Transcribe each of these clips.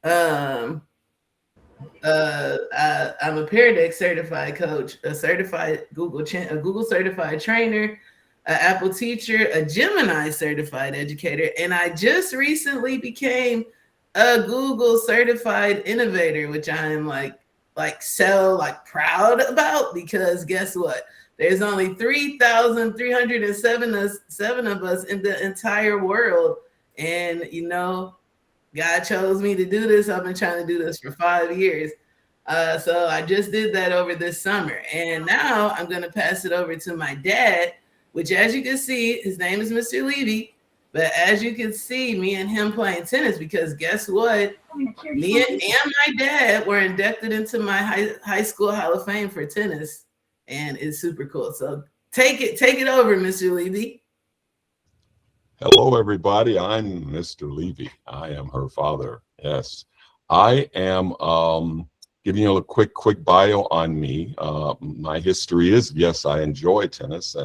Um, I'm a Pear Deck certified coach, a certified a Google certified trainer, an Apple teacher, a Gemini certified educator, and I just recently became a Google certified innovator, which I am like proud about because guess what? There's only 3,307 of us in the entire world, and God chose me to do this. I've been trying to do this for 5 years. So I just did that over this summer. And now I'm going to pass it over to my dad, which, as you can see, his name is Mr. Levy. But as you can see, me and him playing tennis, because guess what? Me and my dad were inducted into my high school Hall of Fame for tennis. And it's super cool. So take it over, Mr. Levy. Hello, everybody. I'm Mr. Levy. I am her father. Yes, I am giving you a quick bio on me. My history is, yes, I enjoy tennis,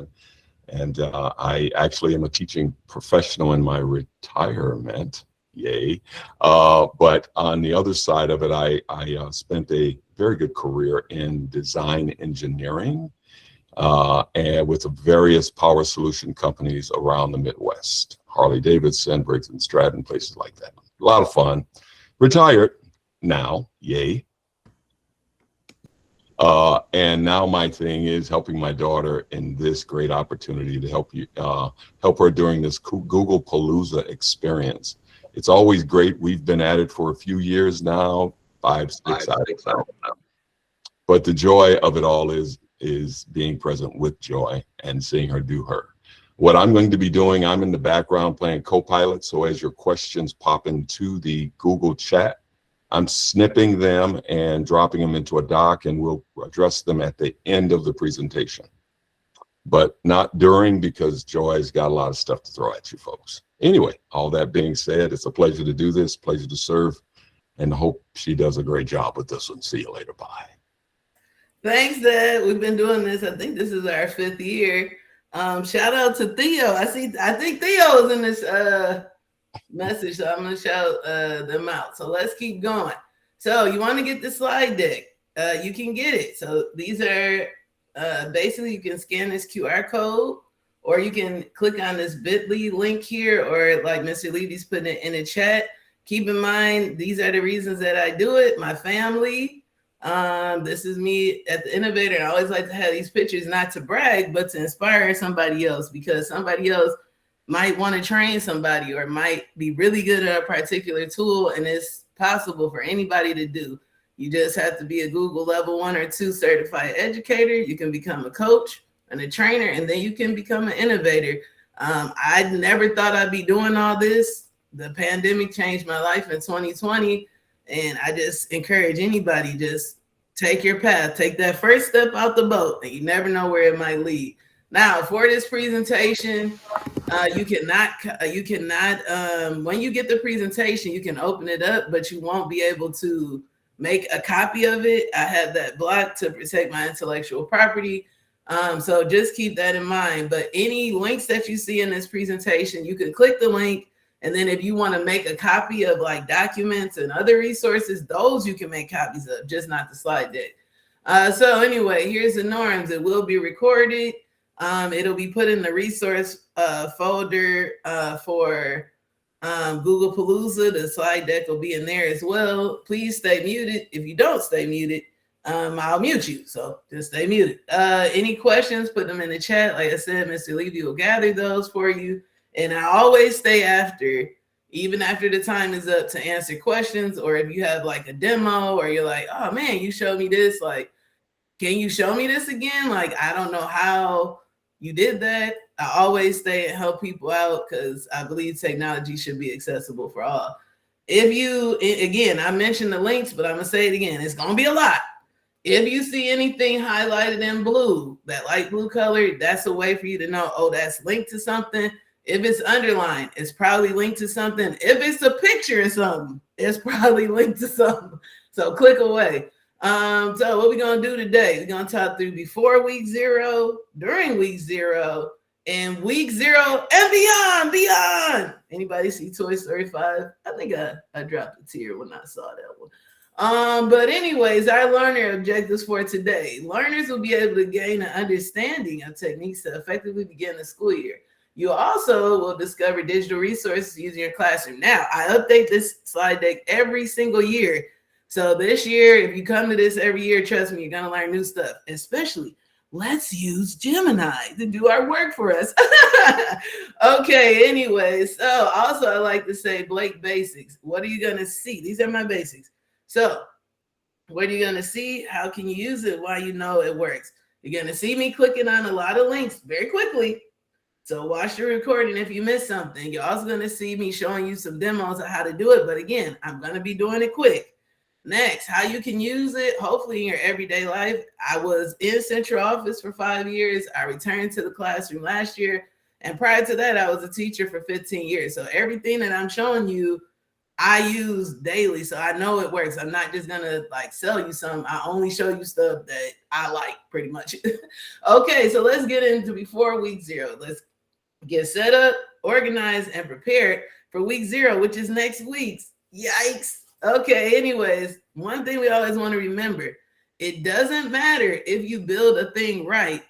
and I actually am a teaching professional in my retirement. Yay! But on the other side of it, I spent a very good career in design engineering. And with various power solution companies around the Midwest, Harley Davidson, Briggs and Stratton, places like that. A lot of fun. Retired now, yay. And now my thing is helping my daughter in this great opportunity to help her during this Googlepalooza experience. It's always great. We've been at it for a few years now, five, six, I don't know. But the joy of it all is being present with Joy and seeing her do her. What I'm going to be doing, I'm in the background playing co-pilot. So as your questions pop into the Google chat, I'm snipping them and dropping them into a doc, and we'll address them at the end of the presentation. But not during, because Joy's got a lot of stuff to throw at you folks. Anyway, all that being said, it's a pleasure to do this, pleasure to serve, and hope she does a great job with this one. See you later. Bye. Thanks, Dad. We've been doing this. I think this is our 5th year. Shout out to Theo. I think Theo is in this message, so I'm gonna shout them out. So let's keep going. So you want to get the slide deck? You can get it. So these are basically, you can scan this QR code, or you can click on this bit.ly link here, or like Mr. Levy's putting it in the chat. Keep in mind, these are the reasons that I do it. My family. This is me at the Innovator, and I always like to have these pictures, not to brag, but to inspire somebody else, because somebody else might want to train somebody or might be really good at a particular tool, and it's possible for anybody to do. You just have to be a Google level 1 or 2 certified educator. You can become a coach and a trainer, and then you can become an innovator. I never thought I'd be doing all this. The pandemic changed my life in 2020. And I just encourage anybody, just take your path, take that first step out the boat, and you never know where it might lead. Now, for this presentation, you cannot, when you get the presentation, you can open it up, but you won't be able to make a copy of it. I have that blocked to protect my intellectual property. So just keep that in mind. But any links that you see in this presentation, you can click the link. And then if you want to make a copy of like documents and other resources, those you can make copies of, just not the slide deck. So anyway, here's the norms. It will be recorded. It'll be put in the resource folder for Googlepalooza. The slide deck will be in there as well. Please stay muted. If you don't stay muted, I'll mute you. So just stay muted. Any questions, put them in the chat. Like I said, Mr. Levy will gather those for you. And I always stay after, even after the time is up, to answer questions. Or if you have like a demo, or you're like, oh man, you showed me this. Like, can you show me this again? Like, I don't know how you did that. I always stay and help people out, because I believe technology should be accessible for all. If you, again, I mentioned the links, but I'm going to say it again. It's going to be a lot. If you see anything highlighted in blue, that light blue color, that's a way for you to know, oh, that's linked to something. If it's underlined, it's probably linked to something. If it's a picture of something, it's probably linked to something. So click away. So what we're going to do today, we're going to talk through before week 0, during week 0, in week 0 and beyond. Anybody see Toy Story 5? I think I dropped a tear when I saw that one. But anyways, our learner objectives for today. Learners will be able to gain an understanding of techniques to effectively begin the school year. You also will discover digital resources using your classroom. Now, I update this slide deck every single year. So this year, if you come to this every year, trust me, you're going to learn new stuff, especially let's use Gemini to do our work for us. Okay, anyway, so also I like to say Blake basics. What are you going to see? These are my basics. So what are you going to see? How can you use it? Why you know it works? You're going to see me clicking on a lot of links very quickly. So watch the recording if you miss something. You're also going to see me showing you some demos of how to do it. But again, I'm going to be doing it quick. Next, how you can use it, hopefully in your everyday life. I was in central office for 5 years. I returned to the classroom last year. And prior to that, I was a teacher for 15 years. So everything that I'm showing you, I use daily. So I know it works. I'm not just going to like sell you some. I only show you stuff that I like pretty much. Okay, so let's get into before week 0. Let's get set up, organized, and prepared for week 0, which is next week. Yikes. Okay, anyways, one thing we always want to remember, it doesn't matter if you build a thing right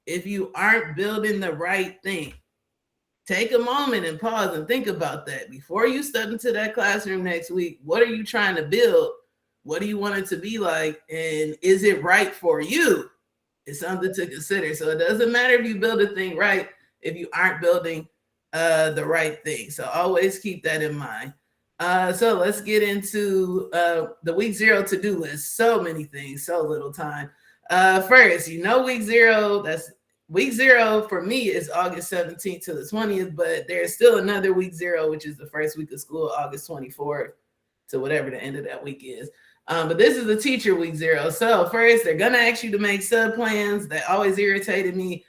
if you aren't building the right thing. Take a moment and pause and think about that. Before you step into that classroom next week, what are you trying to build? What do you want it to be like? And is it right for you? It's something to consider. So it doesn't matter if you build a thing right if you aren't building the right thing. So always keep that in mind. So let's get into the week 0 to-do list. So many things, so little time. First, week 0, that's week 0 for me is August 17th to the 20th, but there's still another week 0, which is the first week of school, August 24th to whatever the end of that week is. But this is the teacher week 0. So first, they're going to ask you to make sub plans. That always irritated me.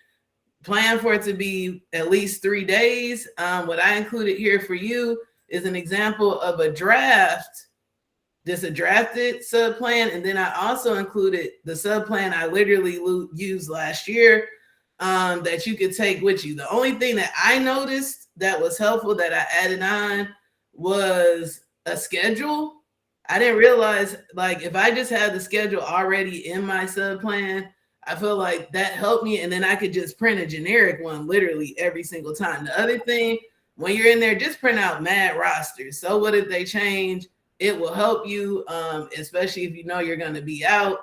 Plan for it to be at least 3 days. What I included here for you is an example of a draft, just a drafted sub plan. And then I also included the sub plan I literally used last year that you could take with you. The only thing that I noticed that was helpful that I added on was a schedule. I didn't realize, like, if I just had the schedule already in my sub plan, I feel like that helped me. And then I could just print a generic one literally every single time. The other thing, when you're in there, just print out mad rosters. So what if they change? It will help you, especially if you know you're going to be out.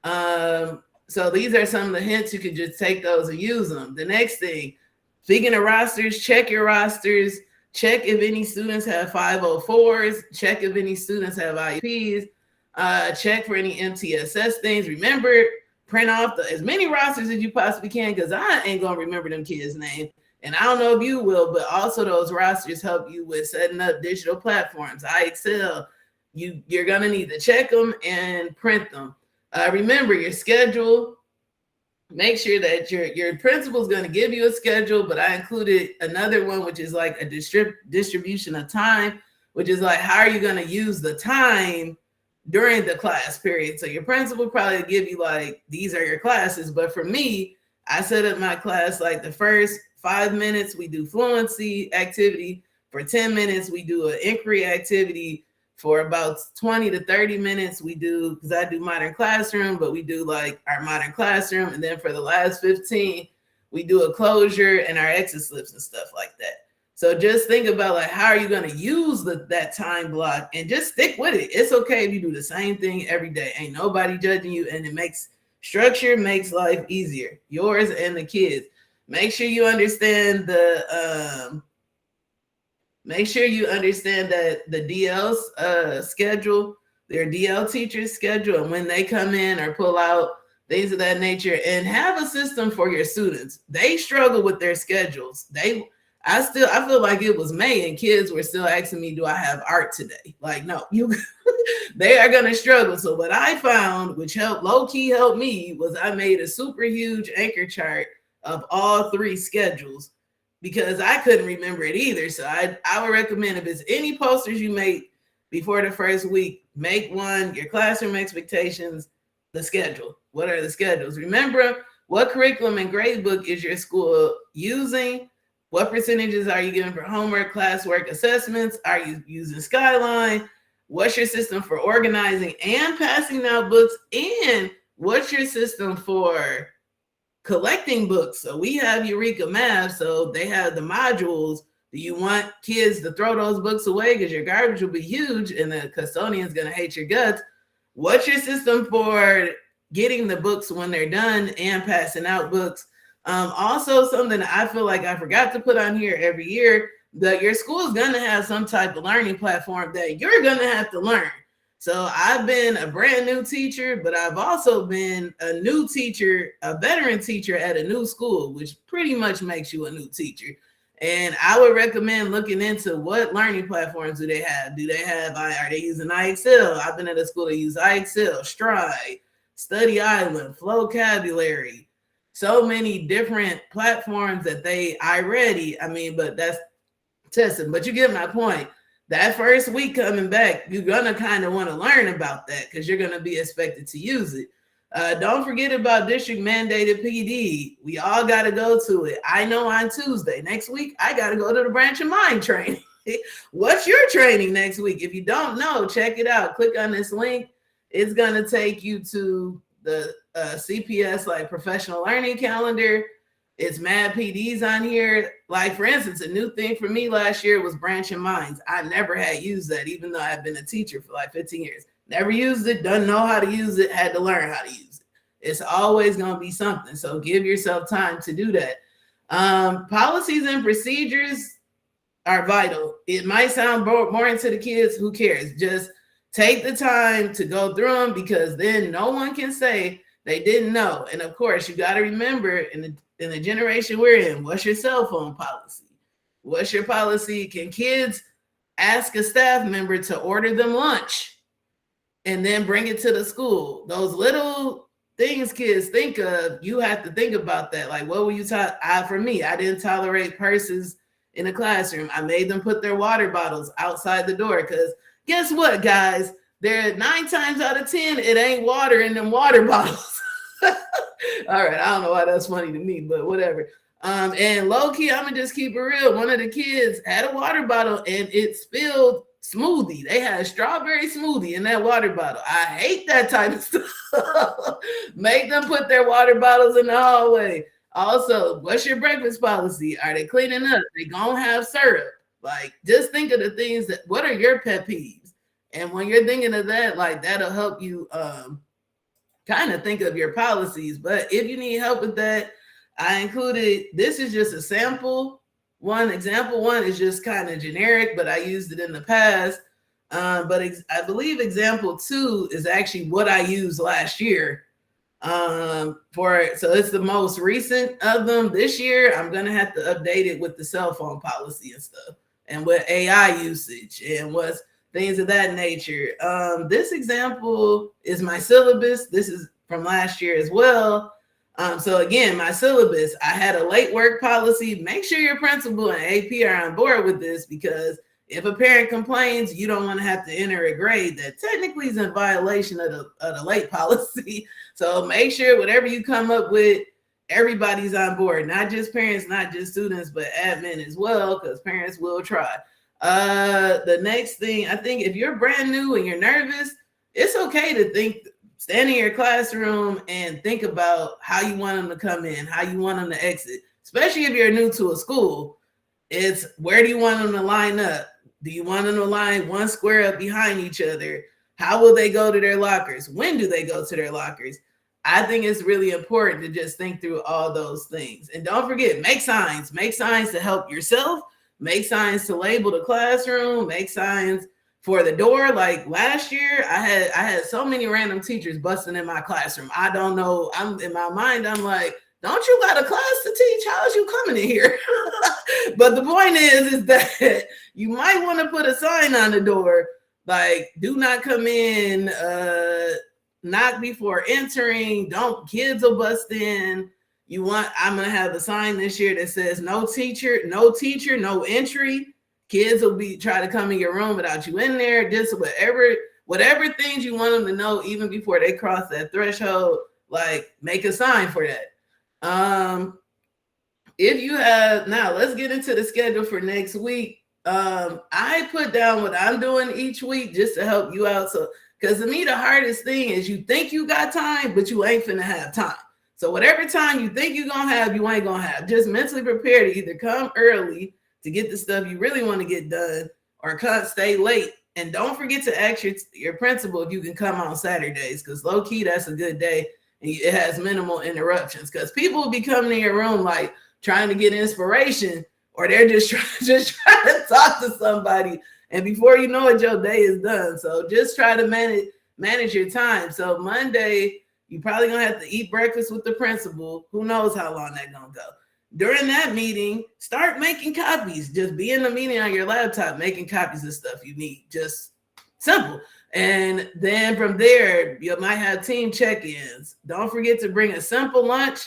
So these are some of the hints. You can just take those and use them. The next thing, speaking of rosters, check your rosters. Check if any students have 504s. Check if any students have IEPs. Check for any MTSS things. Remember, print off as many rosters as you possibly can, because I ain't going to remember them kids' names. And I don't know if you will, but also those rosters help you with setting up digital platforms. iExcel, you're going to need to check them and print them. Remember your schedule. Make sure that your principal is going to give you a schedule, but I included another one, which is like a distribution of time, which is like, how are you going to use the time during the class period? So your principal probably give you like, these are your classes. But for me, I set up my class like the first 5 minutes, we do fluency activity. For 10 minutes, we do an inquiry activity. For about 20 to 30 minutes, we do, because I do modern classroom, but we do like our modern classroom. And then for the last 15, we do a closure and our exit slips and stuff like that. So just think about like, how are you going to use that time block, and just stick with it. It's okay if you do the same thing every day. Ain't nobody judging you, and it makes structure makes life easier, yours and the kids. Make sure you understand that the DL's schedule, their DL teacher's schedule, and when they come in or pull out, things of that nature, and have a system for your students. They struggle with their schedules. I feel like it was May and kids were still asking me, do I have art today? Like, no, they are going to struggle. So what I found, which low-key helped me, was I made a super huge anchor chart of all 3 schedules, because I couldn't remember it either. So I would recommend, if it's any posters you make before the first week, make one, your classroom expectations, the schedule. What are the schedules? Remember, what curriculum and gradebook is your school using? What percentages are you giving for homework, classwork, assessments? Are you using Skyline? What's your system for organizing and passing out books? And what's your system for collecting books? So we have Eureka Math, so they have the modules. Do you want kids to throw those books away because your garbage will be huge and the custodian's going to hate your guts? What's your system for getting the books when they're done and passing out books? Also, something that I feel like I forgot to put on here every year, that your school is going to have some type of learning platform that you're going to have to learn. So I've been a brand new teacher, but I've also been a new teacher, a veteran teacher at a new school, which pretty much makes you a new teacher. And I would recommend looking into what learning platforms do they have? Do they have, are they using iExcel? I've been at a school that use iExcel, Stride, Study Island, Flowcabulary, so many different platforms that iReady. I mean, but that's testing. But you get my point. That first week coming back, you're going to kind of want to learn about that because you're going to be expected to use it. Don't forget about district mandated PD. We all got to go to it. I know on Tuesday next week, I got to go to the branch of mind training. What's your training next week? If you don't know, check it out. Click on this link. It's going to take you to the CPS, like professional learning calendar. It's mad PDs on here. Like, for instance, a new thing for me last year was branching minds. I never had used that, even though I've been a teacher for like 15 years. Never used it, doesn't know how to use it, had to learn how to use it. It's always going to be something. So give yourself time to do that. Policies and procedures are vital. It might sound boring to the kids. Who cares? Just take the time to go through them, because then no one can say they didn't know. And of course, you got to remember, in the generation we're in, what's your cell phone policy? What's your policy? Can kids ask a staff member to order them lunch and then bring it to the school? Those little things kids think of, you have to think about that. Like, what will you for me, I didn't tolerate purses in the classroom. I made them put their water bottles outside the door, because guess what, guys? There 9 times out of 10, it ain't water in them water bottles. All right, I don't know why that's funny to me, but whatever. And low key, I'm gonna just keep it real. One of the kids had a water bottle and it spilled smoothie. They had a strawberry smoothie in that water bottle. I hate that type of stuff. Make them put their water bottles in the hallway. Also, what's your breakfast policy? Are they cleaning up? They gonna have syrup? Like, just think of the things what are your pet peeves? And when you're thinking of that, like, that'll help you kind of think of your policies. But if you need help with that, I included, this is just a sample one. Example one is just kind of generic, but I used it in the past. But I believe example 2 is actually what I used last year. So it's the most recent of them. This year, I'm going to have to update it with the cell phone policy and stuff, and with AI usage and what's things of that nature. This example is my syllabus. This is from last year as well. So again, my syllabus, I had a late work policy. Make sure your principal and AP are on board with this, because if a parent complains, you don't want to have to enter a grade that technically is in violation of the late policy. So make sure whatever you come up with, everybody's on board, not just parents, not just students, but admin as well, because parents will try. The next thing, I think if you're brand new and you're nervous, it's okay to stand in your classroom and think about how you want them to come in, how you want them to exit, especially if you're new to a school. It's where do you want them to line up? Do you want them to line one square up behind each other? How will they go to their lockers? When do they go to their lockers? I think it's really important to just think through all those things. And don't forget, make signs to help yourself. Make signs to label the classroom, make signs for the door. Like last year, I had so many random teachers busting in my classroom. I don't know. I'm in my mind, I'm like, don't you got a class to teach? How's you coming in here? But the point is that you might want to put a sign on the door, like, do not come in, knock before entering, kids will bust in. I'm going to have a sign this year that says no teacher, no entry. Kids will try to come in your room without you in there. Just whatever things you want them to know, even before they cross that threshold, like, make a sign for that. Um, if you have now, let's get into the schedule for next week. I put down what I'm doing each week just to help you out. So, because to me, the hardest thing is you think you got time, but you ain't finna have time. So, whatever time you think you're gonna have, you ain't gonna have. Just mentally prepare to either come early to get the stuff you really want to get done, or stay late. And don't forget to ask your principal if you can come on Saturdays, because low key, that's a good day and it has minimal interruptions. Because people will be coming in your room like trying to get inspiration, or they're just trying to talk to somebody, and before you know it, your day is done. So just try to manage your time. So Monday, you probably gonna have to eat breakfast with the principal. Who knows how long that's gonna go. During that meeting, start making copies. Just be in the meeting on your laptop, making copies of stuff you need. Just simple. And then from there, you might have team check-ins. Don't forget to bring a simple lunch.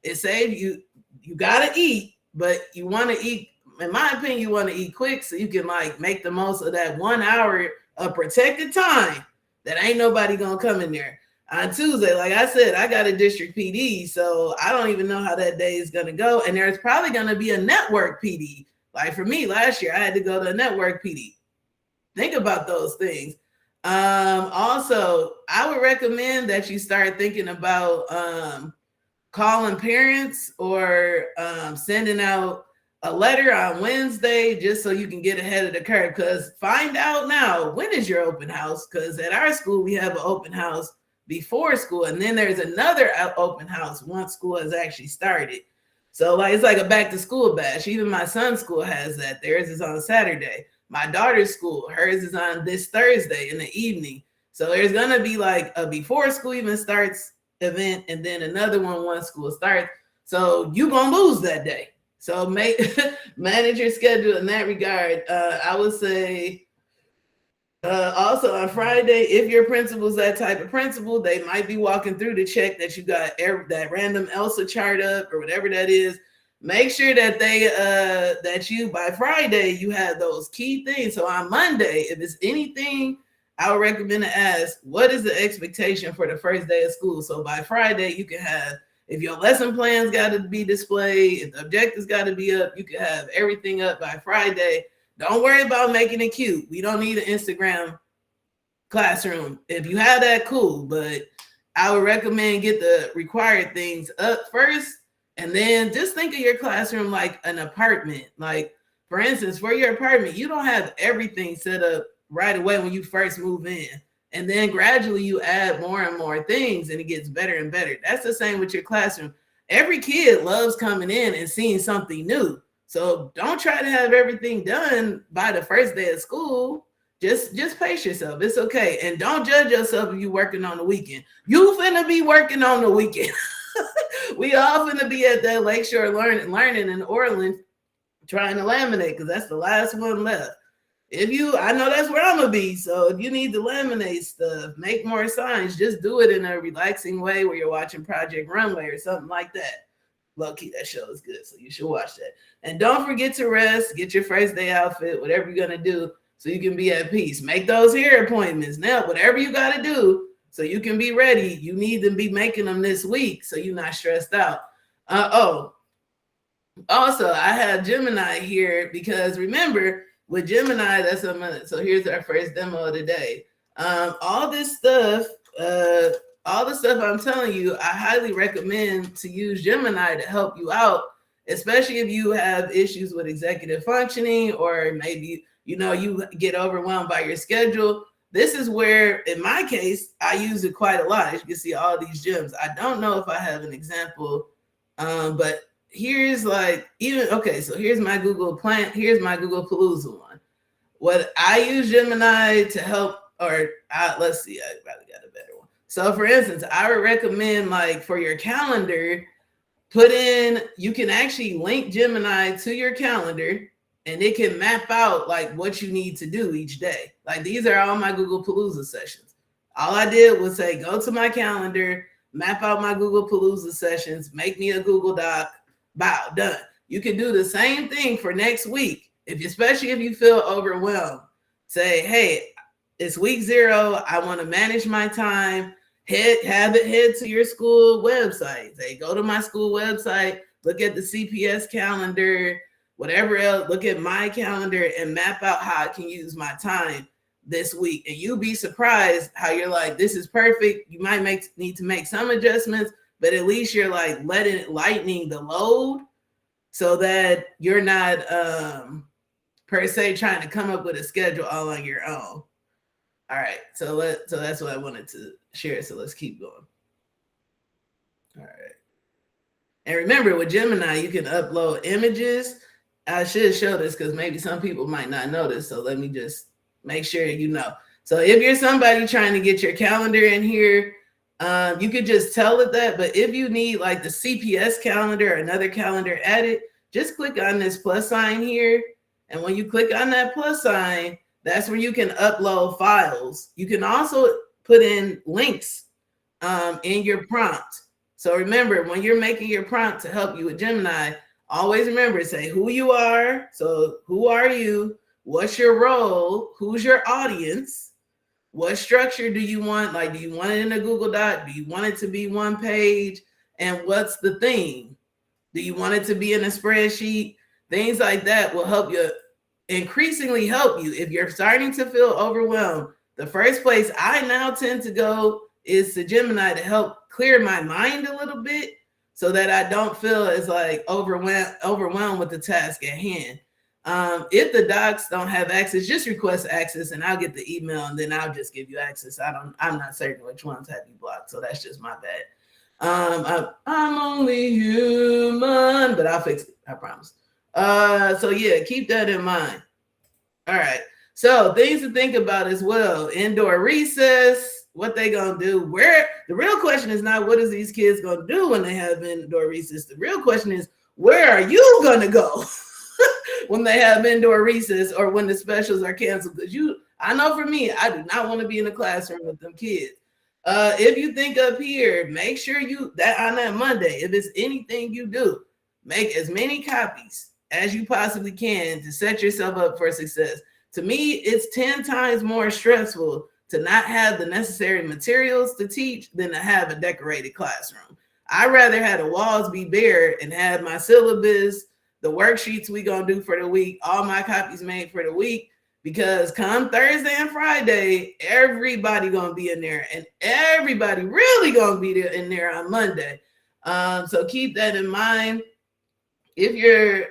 It saves you gotta eat, but you want to eat, in my opinion, you want to eat quick so you can like make the most of that 1 hour of protected time that ain't nobody gonna come in there. On Tuesday, like I said, I got a district PD, so I don't even know how that day is gonna go. And there's probably gonna be a network PD. Like for me, last year I had to go to a network PD. Think about those things. Also, I would recommend that you start thinking about calling parents, or sending out a letter on Wednesday just so you can get ahead of the curve. Because find out now, when is your open house? Because at our school, we have an open house before school, and then there's another open house once school has actually started. So like it's like a back to school bash. Even my son's school has that. Theirs is on Saturday. My daughter's school, hers is on this Thursday in the evening. So there's gonna be like a before school even starts event, and then another one once school starts. So you gonna lose that day. So manage your schedule in that regard. I would say also on Friday, if your principal's that type of principal, they might be walking through to check that you got that random Elsa chart up or whatever that is. Make sure that that you by Friday you have those key things. So on Monday, if it's anything, I would recommend to ask, what is the expectation for the first day of school? So by Friday, you can have, if your lesson plans got to be displayed, if the objectives got to be up, you can have everything up by Friday. Don't worry about making it cute. We don't need an Instagram classroom. If you have that, cool. But I would recommend get the required things up first. And then just think of your classroom like an apartment. Like, for instance, for your apartment, you don't have everything set up right away when you first move in. And then gradually you add more and more things and it gets better and better. That's the same with your classroom. Every kid loves coming in and seeing something new. So don't try to have everything done by the first day of school. Just pace yourself. It's okay. And don't judge yourself if you're working on the weekend. You finna be working on the weekend. We all finna be at that Lakeshore learning in Orland trying to laminate, because that's the last one left. I know that's where I'm gonna be. So if you need to laminate stuff, make more signs, just do it in a relaxing way where you're watching Project Runway or something like that. Low-key, that show is good, so you should watch that. And don't forget to rest, get your first day outfit, whatever you're gonna do, so you can be at peace. Make those hair appointments now, whatever you gotta do, so you can be ready. You need to be making them this week, so you're not stressed out. Also, I have Gemini here because remember, with Gemini, so here's our first demo of the day. All the stuff I'm telling you, I highly recommend to use Gemini to help you out, especially if you have issues with executive functioning, or maybe you get overwhelmed by your schedule. This is where, in my case, I use it quite a lot. As you can see all these gems. I don't know if I have an example, but here's so here's my here's my Googlepalooza one. What I use Gemini to help, let's see, I probably got a better one. So for instance, I would recommend, like, for your calendar, you can actually link Gemini to your calendar, and it can map out like what you need to do each day. Like, these are all my Googlepalooza sessions. All I did was say, go to my calendar, map out my Googlepalooza sessions, make me a Google Doc, bow, done. You can do the same thing for next week. Especially if you feel overwhelmed, say, hey, it's week 0. I want to manage my time. have it head to your school website. Say, go to my school website, look at the CPS calendar, whatever else, look at my calendar and map out how I can use my time this week. And you'll be surprised how you're like, this is perfect. You might need to make some adjustments, but at least you're like lightening the load so that you're not per se trying to come up with a schedule all on your own. All right, so that's what I wanted to share. So let's keep going. All right. And remember, with Gemini, you can upload images. I should show this because maybe some people might not know this. So let me just make sure you know. So if you're somebody trying to get your calendar in here, you could just tell it that. But if you need like the CPS calendar or another calendar added, just click on this plus sign here. And when you click on that plus sign, that's where you can upload files. You can also put in links in your prompt. So remember, when you're making your prompt to help you with Gemini, always remember, say who you are. So who are you? What's your role? Who's your audience? What structure do you want? Like, do you want it in a Google Doc? Do you want it to be one page? And what's the theme? Do you want it to be in a spreadsheet? Things like that will help you, increasingly help you. If you're starting to feel overwhelmed, the first place I now tend to go is to Gemini to help clear my mind a little bit so that I don't feel as like overwhelmed with the task at hand. If the docs don't have access, just request access and I'll get the email and then I'll just give you access. I'm not certain which ones have you blocked, so that's just my bad. I'm only human, but I'll fix it, I promise. So yeah, keep that in mind. All right. So things to think about as well. Indoor recess, what they gonna do? Where the real question is not what is these kids gonna do when they have indoor recess. The real question is where are you gonna go when they have indoor recess or when the specials are canceled? Because I know for me, I do not want to be in the classroom with them kids. If you think up here, make sure that on that Monday, if it's anything you do, make as many copies as you possibly can to set yourself up for success. To me, it's 10 times more stressful to not have the necessary materials to teach than to have a decorated classroom. I'd rather have the walls be bare and have my syllabus, the worksheets we gonna do for the week, all my copies made for the week, because come Thursday and Friday, everybody gonna be in there and everybody really gonna be there in there on Monday. So keep that in mind. If you're,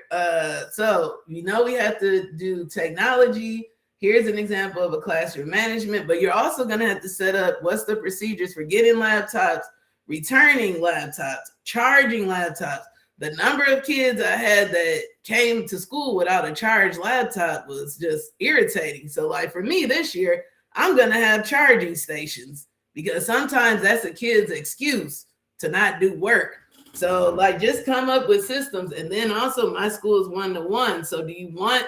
so we have to do technology. Here's an example of a classroom management, but you're also gonna have to set up what's the procedures for getting laptops, returning laptops, charging laptops. The number of kids I had that came to school without a charged laptop was just irritating. So like for me this year, I'm gonna have charging stations because sometimes that's a kid's excuse to not do work. So like just come up with systems. And then also my school is 1-to-1. So do you want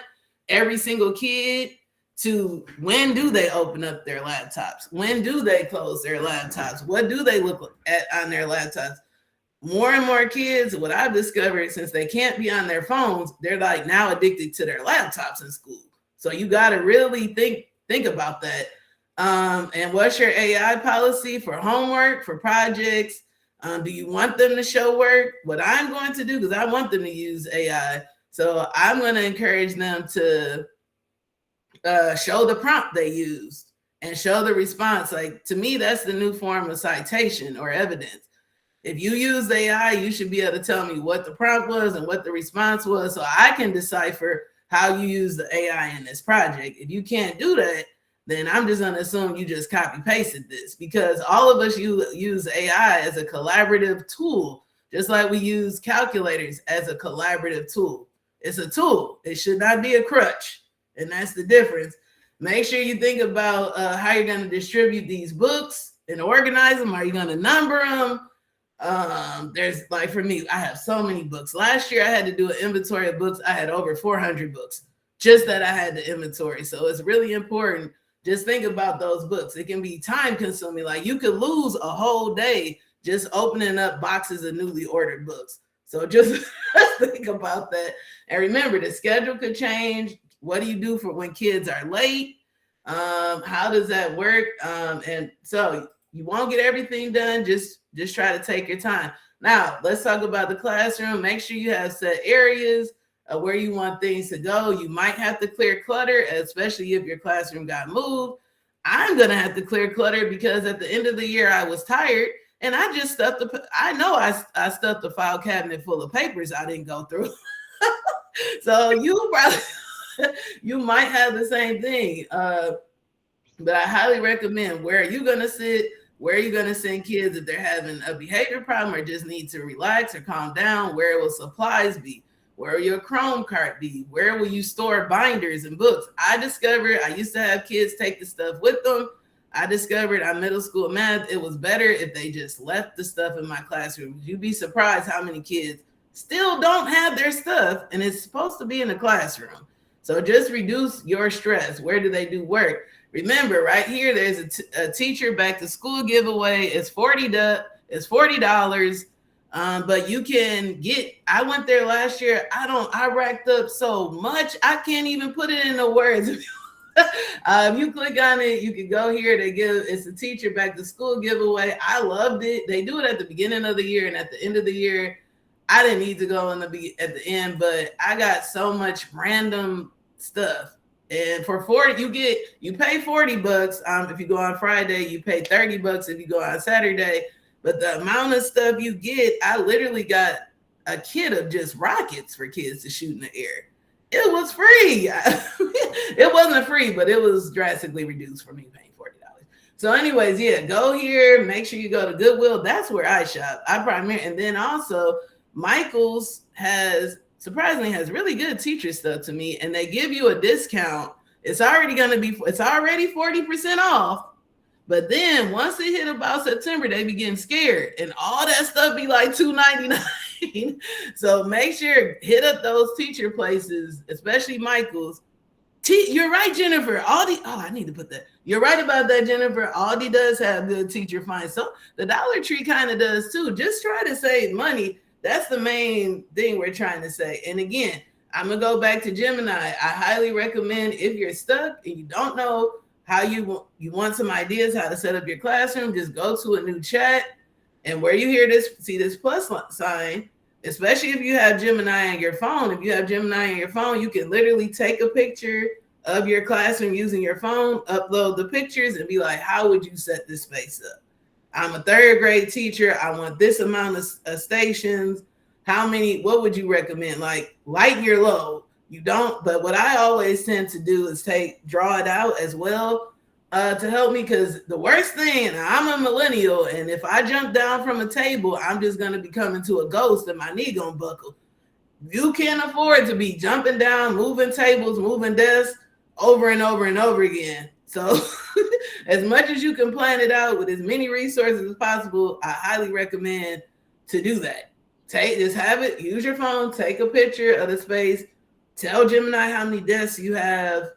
every single kid to, when do they open up their laptops? When do they close their laptops? What do they look at on their laptops? More and more kids, what I've discovered, since they can't be on their phones, they're like now addicted to their laptops in school. So you got to really think about that. And what's your AI policy for homework, for projects? Do you want them to show work? What I'm going to do, because I want them to use AI, so I'm going to encourage them to show the prompt they used and show the response. Like to me, that's the new form of citation or evidence. If you use AI, you should be able to tell me what the prompt was and what the response was so I can decipher how you use the AI in this project. If you can't do that, then I'm just going to assume you just copy pasted this, because all of us use AI as a collaborative tool, just like we use calculators as a collaborative tool. It's a tool. It should not be a crutch. And that's the difference. Make sure you think about how you're going to distribute these books and organize them. Are you going to number them? There's like for me, I have so many books. Last year I had to do an inventory of books. I had over 400 books just that I had to inventory. So it's really important. Just think about those books. It can be time consuming. Like you could lose a whole day just opening up boxes of newly ordered books. So just think about that. And remember, the schedule could change. What do you do for when kids are late? How does that work? And so You won't get everything done. Just try to take your time. Now, let's talk about the classroom. Make sure you have set areas where you want things to go. You might have to clear clutter, especially if your classroom got moved. I'm going to have to clear clutter because at the end of the year, I was tired and I just stuffed I stuffed the file cabinet full of papers I didn't go through. So you probably, you might have the same thing. But I highly recommend, where are you going to sit? Where are you going to send kids if they're having a behavior problem or just need to relax or calm down? Where will supplies be? Where will your Chrome cart be? Where will you store binders and books? I discovered I used to have kids take the stuff with them. I discovered on middle school math, it was better if they just left the stuff in my classroom. You'd be surprised how many kids still don't have their stuff, and it's supposed to be in the classroom. So just reduce your stress. Where do they do work? Remember, right here, there's a teacher back to school giveaway. It's $40. But you can get. I went there last year. I racked up so much I can't even put it into words. If you click on it, you can go here. It's a teacher back to school giveaway. I loved it. They do it at the beginning of the year and at the end of the year. I didn't need to go at the end, but I got so much random stuff. And for 40, you pay $40 if you go on Friday. You pay $30 if you go on Saturday. But the amount of stuff you get, I literally got a kit of just rockets for kids to shoot in the air. It was free. It wasn't free, but it was drastically reduced for me paying $40. So anyways, yeah, go here. Make sure you go to Goodwill. That's where I shop. And then also Michael's surprisingly has really good teacher stuff to me, and they give you a discount. It's already 40% off. But then once it hit about September, they be getting scared and all that stuff be like $2.99. So make sure, hit up those teacher places, especially Michael's. You're right, Jennifer. I need to put that. You're right about that, Jennifer. Aldi does have good teacher finds. So the Dollar Tree kind of does too. Just try to save money. That's the main thing we're trying to say. And again, I'm going to go back to Gemini. I highly recommend, if you're stuck and you don't know how you want some ideas how to set up your classroom, just go to a new chat, and where you see this plus sign, especially if you have Gemini on your phone. If you have Gemini on your phone, you can literally take a picture of your classroom using your phone, upload the pictures, and be like, how would you set this space up? I'm a third grade teacher. I want this amount of stations. What would you recommend? Like, lighten your load. You don't, but what I always tend to do is draw it out as well to help me, because the worst thing, I'm a millennial, and if I jump down from a table, I'm just going to be coming to a ghost and my knee going to buckle. You can't afford to be jumping down, moving tables, moving desks over and over and over again. So as much as you can plan it out with as many resources as possible, I highly recommend to do that. Use your phone, take a picture of the space, tell Gemini how many desks you have.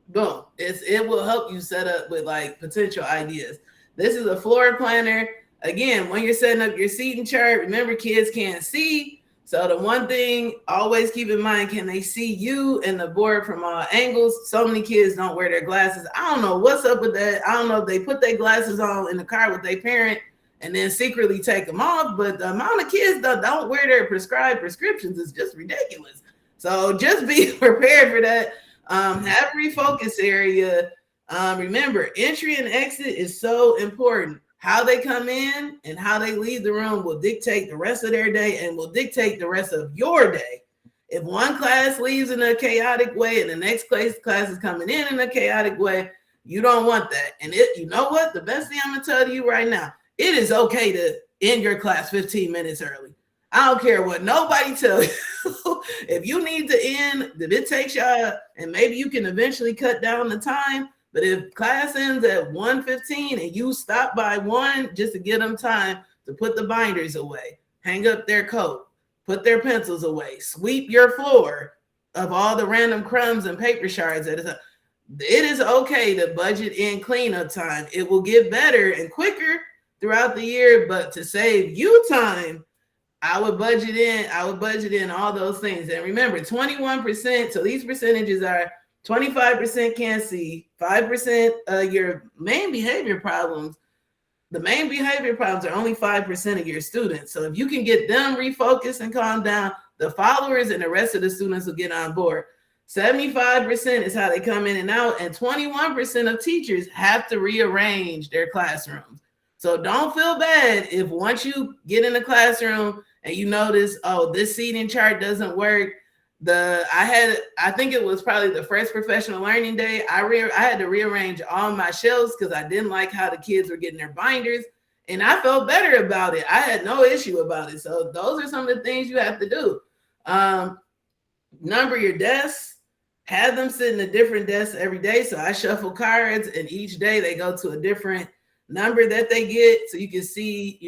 Boom. It will help you set up with like potential ideas. This is a floor planner. Again, when you're setting up your seating chart, remember, kids can't see. So the one thing, always keep in mind, can they see you and the board from all angles? So many kids don't wear their glasses. I don't know what's up with that. I don't know if they put their glasses on in the car with their parent and then secretly take them off. But the amount of kids that don't wear their prescriptions is just ridiculous. So just be prepared for that. Have a refocus area. Remember, entry and exit is so important. How they come in and how they leave the room will dictate the rest of their day and will dictate the rest of your day. If one class leaves in a chaotic way and the next class is coming in a chaotic way, you don't want that. And you know what? The best thing I'm going to tell you right now, it is okay to end your class 15 minutes early. I don't care what nobody tells you. If you need to end, if it takes y'all, and maybe you can eventually cut down the time, but if class ends at 1:15 and you stop by 1 just to give them time to put the binders away, hang up their coat, put their pencils away, sweep your floor of all the random crumbs and paper shards, it is okay to budget in cleanup time. It will get better and quicker throughout the year, but to save you time, I would budget in all those things. And remember, 21%, so these percentages are 25% can't see, 5% your main behavior problems the main behavior problems are only 5% of your students. So if you can get them refocused and calm down, the followers and the rest of the students will get on board. 75% is how they come in and out, and 21% of teachers have to rearrange their classrooms. So don't feel bad if once you get in the classroom and you notice, oh, this seating chart doesn't work. I think it was probably the first professional learning day. I had to rearrange all my shelves because I didn't like how the kids were getting their binders, and I felt better about it. I had no issue about it. So those are some of the things you have to do. Number your desks. Have them sit in a different desk every day. So I shuffle cards, and each day they go to a different number that they get, so you can see,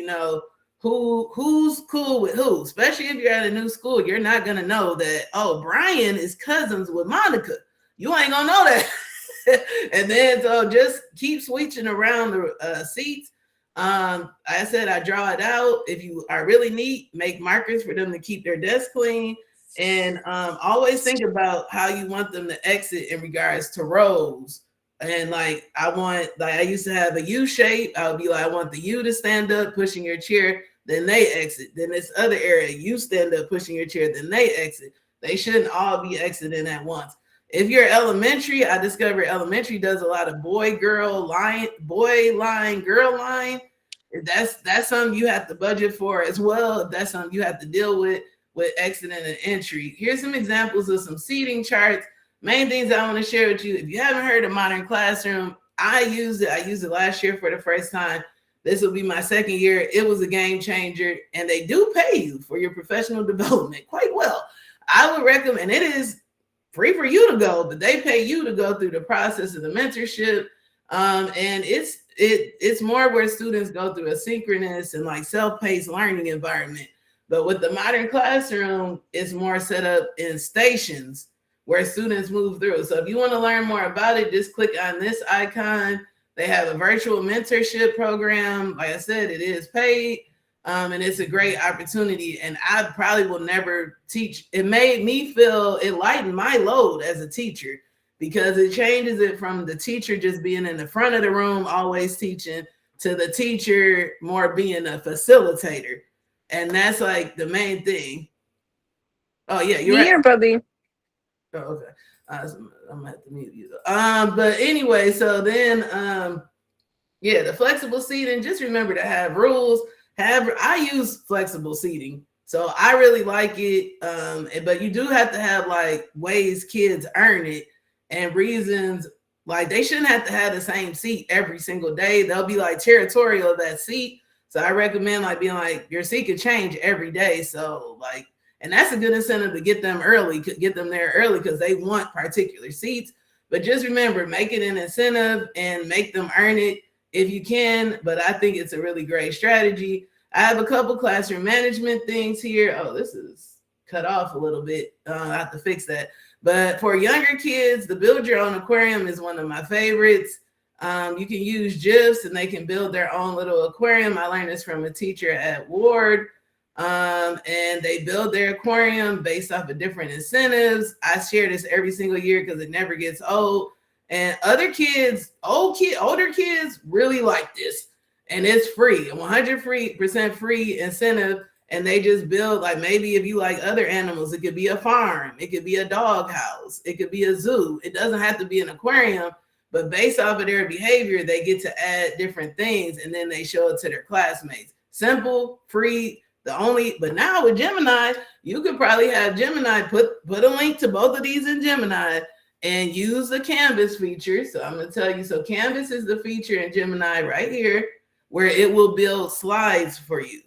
who's cool with who. Especially if you're at a new school, you're not gonna know that, oh, Brian is cousins with Monica. You ain't gonna know that. And then so just keep switching around the seats. I said I draw it out. If you are really neat, make markers for them to keep their desk clean. And always think about how you want them to exit in regards to rows. And I used to have a U shape. I would be like, I want the U to stand up, pushing your chair, then they exit. Then this other area, you stand up, pushing your chair, then they exit. They shouldn't all be exiting at once. If you're elementary, I discovered elementary does a lot of boy line, girl line. That's something you have to budget for as well. That's something you have to deal with exiting and entry. Here's some examples of some seating charts. Main things I want to share with you. If you haven't heard of Modern Classroom, I used it last year for the first time. This will be my second year. It was a game changer, and they do pay you for your professional development quite well. I would recommend, it is free for you to go, but they pay you to go through the process of the mentorship. And it's more where students go through a synchronous and self-paced learning environment. But with the Modern Classroom, it's more set up in stations where students move through. So if you want to learn more about it, just click on this icon. They have a virtual mentorship program. Like I said, it is paid, and it's a great opportunity. And I probably will never teach. It lightened my load as a teacher, because it changes it from the teacher just being in the front of the room, always teaching, to the teacher more being a facilitator. And that's the main thing. Oh yeah, you're right, buddy. Oh, okay. I'm gonna have to mute you. But anyway, so then the flexible seating, just remember to have rules. I use flexible seating, so I really like it. But you do have to have ways kids earn it, and reasons. They shouldn't have to have the same seat every single day. They'll be territorial of that seat. So I recommend your seat could change every day. So and that's a good incentive to get them there early, because they want particular seats. But just remember, make it an incentive and make them earn it if you can. But I think it's a really great strategy. I have a couple classroom management things here. Oh, this is cut off a little bit. I have to fix that. But for younger kids, the build your own aquarium is one of my favorites. You can use GIFs and they can build their own little aquarium. I learned this from a teacher at Ward. And they build their aquarium based off of different incentives. I share this every single year because it never gets old. And older kids really like this. And it's free, 100% free incentive. And they just build, maybe if you like other animals, it could be a farm, it could be a dog house, it could be a zoo. It doesn't have to be an aquarium. But based off of their behavior, they get to add different things, and then they show it to their classmates. Simple, free. But now with Gemini, you could probably have Gemini put a link to both of these in Gemini and use the Canvas feature. So I'm going to tell you. So Canvas is the feature in Gemini right here where it will build slides for you.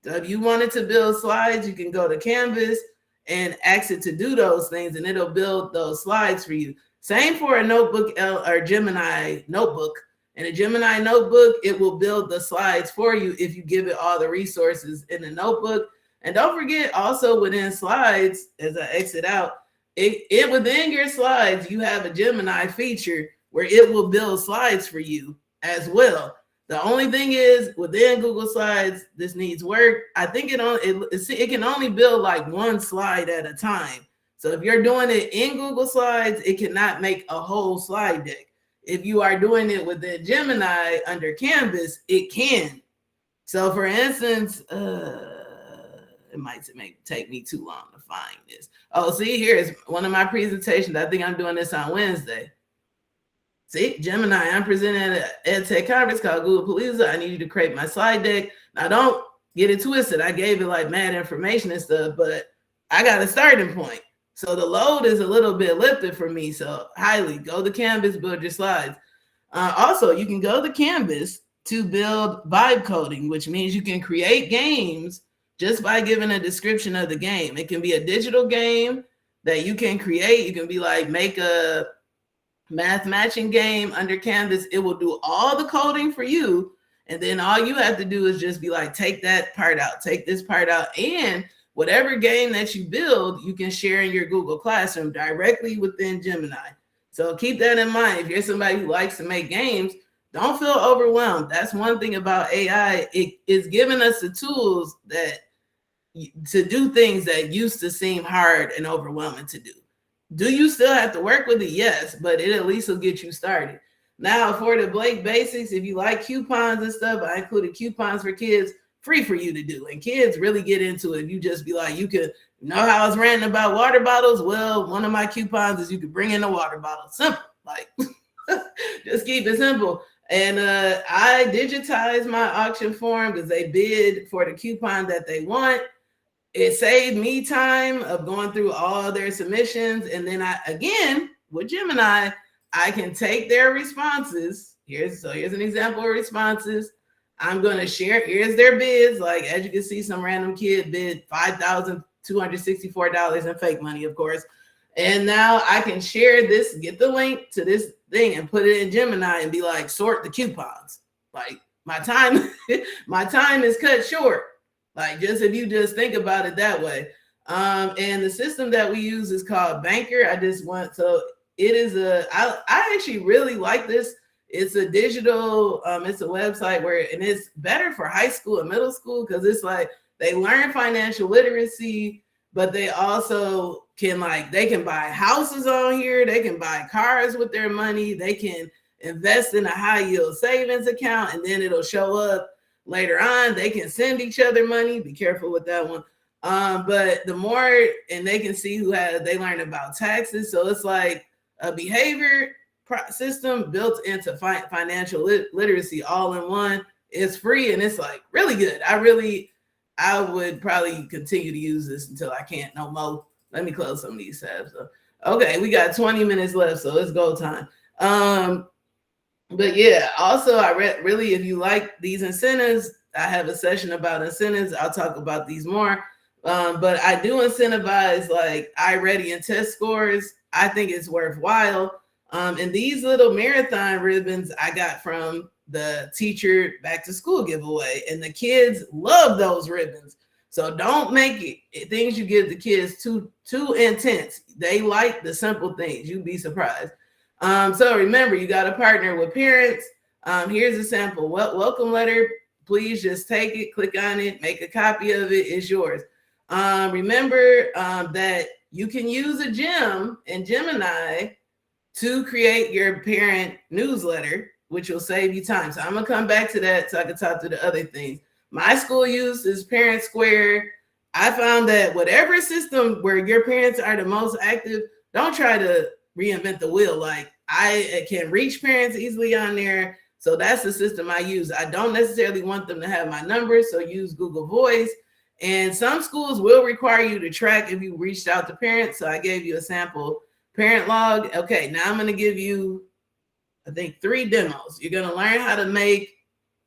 So if you wanted to build slides, you can go to Canvas and ask it to do those things, and it'll build those slides for you. Same for a notebook or Gemini notebook. In a Gemini notebook, it will build the slides for you if you give it all the resources in the notebook. And don't forget, also within slides, as I exit out, it within your slides, you have a Gemini feature where it will build slides for you as well. The only thing is, within Google Slides, this needs work. I think it can only build one slide at a time. So if you're doing it in Google Slides, it cannot make a whole slide deck. If you are doing it within Gemini under Canvas, it can. So for instance, it might take me too long to find this. Oh, see, here's one of my presentations. I think I'm doing this on Wednesday. See, Gemini, I'm presenting at an EdTech conference called Googlepalooza. I need you to create my slide deck. Now, don't get it twisted. I gave it like mad information and stuff, but I got a starting point. So the load is a little bit lifted for me. So highly go to Canvas, build your slides. Also, you can go to Canvas to build vibe coding, which means you can create games just by giving a description of the game. It can be a digital game that you can create. You can be like, make a math matching game under Canvas. It will do all the coding for you. And then all you have to do is just be like, take that part out, take this part out. And whatever game that you build, you can share in your Google Classroom directly within Gemini. So keep that in mind. If you're somebody who likes to make games, don't feel overwhelmed. That's one thing about AI. It is giving us the tools that to do things that used to seem hard and overwhelming to do. Do you still have to work with it? Yes, but it at least will get you started. Now, for the Blake basics, if you like coupons and stuff, I included coupons for kids, free for you to do. And kids really get into it. You just be like, you could know how I was ranting about water bottles. Well, one of my coupons is you could bring in a water bottle. Simple, like just keep it simple. And I digitized my auction form because they bid for the coupon that they want. It saved me time of going through all their submissions. And then again, with Gemini, I can take their responses. Here's an example of responses. I'm going to share, here's their bids. Like, as you can see, some random kid bid $5,264 in fake money, of course. And now I can share this, get the link to this thing and put it in Gemini and be like, sort the coupons. Like, my time is cut short. Like, just if you just think about it that way. And the system that we use is called Banker. It is I actually really like this. It's a digital, it's a website and it's better for high school and middle school because it's like they learn financial literacy, but they also they can buy houses on here. They can buy cars with their money. They can invest in a high yield savings account, and then it'll show up later on. They can send each other money. Be careful with that one. But the more, and they can see they learn about taxes. So it's like a behavior system built into financial literacy all in one. It's free and it's like really good. I would probably continue to use this until I can't no more. Let me close some of these tabs. So, okay, we got 20 minutes left, so it's go time. But yeah, also really, if you like these incentives, I have a session about incentives. I'll talk about these more. But I do incentivize like iReady and test scores. I think it's worthwhile. And these little marathon ribbons I got from the teacher back to school giveaway, and the kids love those ribbons. So don't make it things you give the kids too intense. They like the simple things. You'd be surprised. So remember, you got to partner with parents. Here's a sample welcome letter. Please just take it, click on it, make a copy of it. It's yours. Remember that you can use a gem in Gemini to create your parent newsletter, which will save you time. So I'm going to come back to that so I can talk to the other things. My school uses Parent Square. I found that whatever system where your parents are the most active, don't try to reinvent the wheel. Like, I can reach parents easily on there. So that's the system I use. I don't necessarily want them to have my number, so use Google Voice. And some schools will require you to track if you reached out to parents. So I gave you a sample parent log. Okay, now I'm going to give you, I think, 3 demos. You're going to learn how to make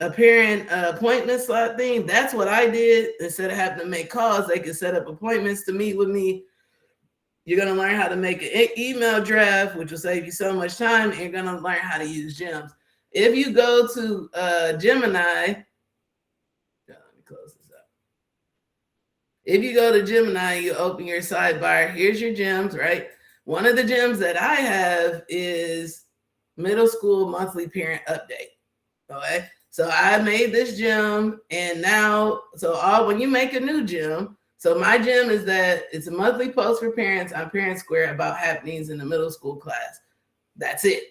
a parent appointment slot thing. That's what I did. Instead of having to make calls, they can set up appointments to meet with me. You're going to learn how to make an email draft, which will save you so much time. And you're going to learn how to use gems. If you go to Gemini, let me close this up. If you go to Gemini, you open your sidebar. Here's your gems, right? One of the gems that I have is middle school monthly parent update. Okay. So I made this gem, and now, when you make a new gem, so my gem is that it's a monthly post for parents on Parent Square about happenings in the middle school class. That's it.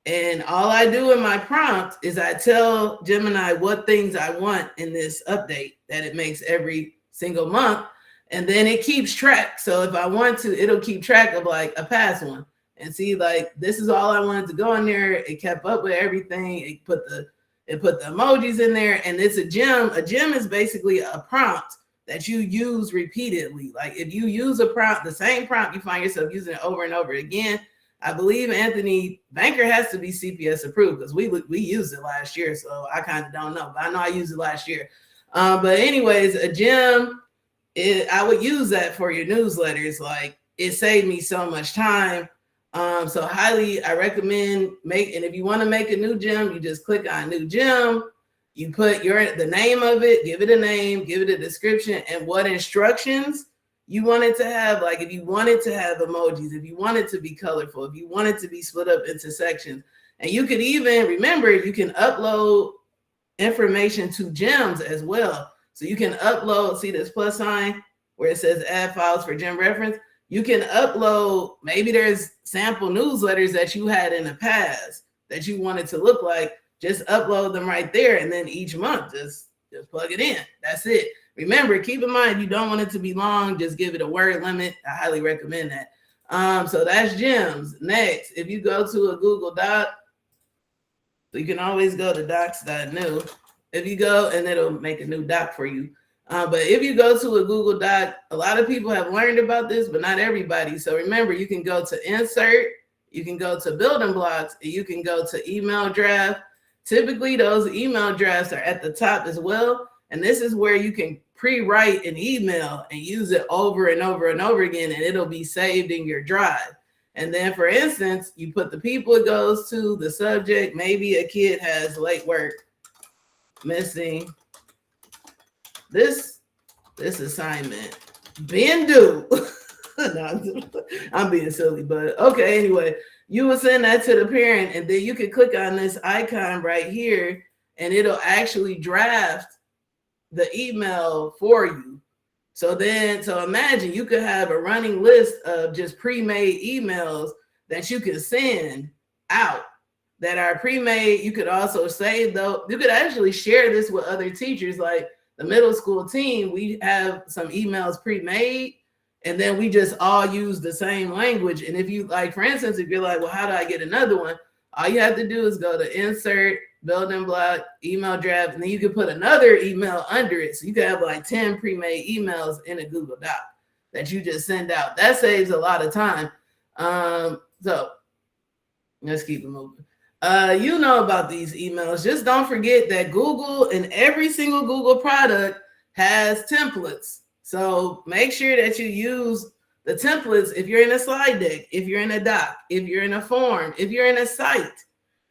And all I do in my prompt is I tell Gemini what things I want in this update that it makes every single month. And then it keeps track. So if I want to, it'll keep track of like a past one and see like this is all I wanted to go in there. It kept up with everything. It put the emojis in there, and it's a gem. A gem is basically a prompt that you use repeatedly. Like if you use a prompt, the same prompt, you find yourself using it over and over again. I believe Anthony Banker has to be CPS approved because we used it last year, so I kind of don't know, but I know I used it last year. But anyways, a gem, I would use that for your newsletters. Like it saved me so much time. So highly, I recommend and if you want to make a new gem, you just click on new gem. You put the name of it, give it a name, give it a description, and what instructions you want it to have. Like if you want it to have emojis, if you want it to be colorful, if you want it to be split up into sections. And you could even remember, you can upload information to gems as well. So you can upload, see this plus sign where it says add files for gem reference. You can upload, maybe there's sample newsletters that you had in the past that you wanted to look like. Just upload them right there, and then each month just plug it in. That's it. Remember, keep in mind you don't want it to be long. Just give it a word limit. I highly recommend that. So that's gems. Next, if you go to a Google Doc, so you can always go to docs.new. If you go, and it'll make a new doc for you. But if you go to a Google Doc, a lot of people have learned about this, but not everybody. So remember, you can go to insert, you can go to building blocks, and you can go to email draft. Typically, those email drafts are at the top as well. And this is where you can pre-write an email and use it over and over and over again, and it'll be saved in your drive. And then, for instance, you put the people it goes to, the subject. Maybe a kid has late work, missing this assignment, being due. No, I'm being silly, but okay. Anyway, you will send that to the parent, and then you can click on this icon right here, and it'll actually draft the email for you. So imagine you could have a running list of just pre-made emails that you can send out that are pre-made. You could also save those. You could actually share this with other teachers. Like the middle school team, we have some emails pre-made, and then we just all use the same language. And if you like, for instance, if you're like, well, how do I get another one? All you have to do is go to insert, building block, email draft, and then you can put another email under it. So you can have like 10 pre-made emails in a Google Doc that you just send out. That saves a lot of time. So let's keep it moving. You know about these emails. Just don't forget that Google and every single Google product has templates. So make sure that you use the templates if you're in a slide deck, if you're in a doc, if you're in a form, if you're in a site.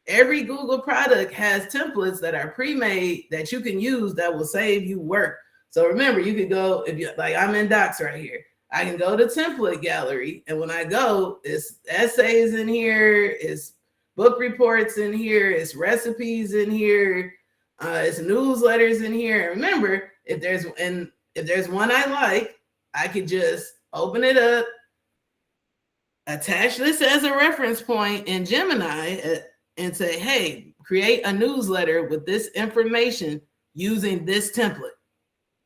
Every Google product has templates that are pre-made that you can use that will save you work. So remember, you could go, if you like, I'm in docs right here. I can go to template gallery, and when I go, it's essays in here, it's book reports in here, it's recipes in here, it's newsletters in here. And remember, if there's one I like, I could just open it up, attach this as a reference point in Gemini, and say, hey, create a newsletter with this information using this template.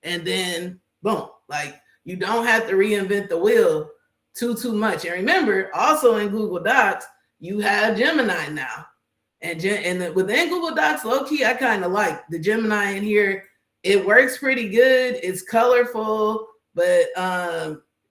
And then boom, like you don't have to reinvent the wheel too much. And remember, also in Google Docs, you have Gemini now. And within Google Docs, low-key, I kind of like the Gemini in here. It works pretty good. It's colorful, but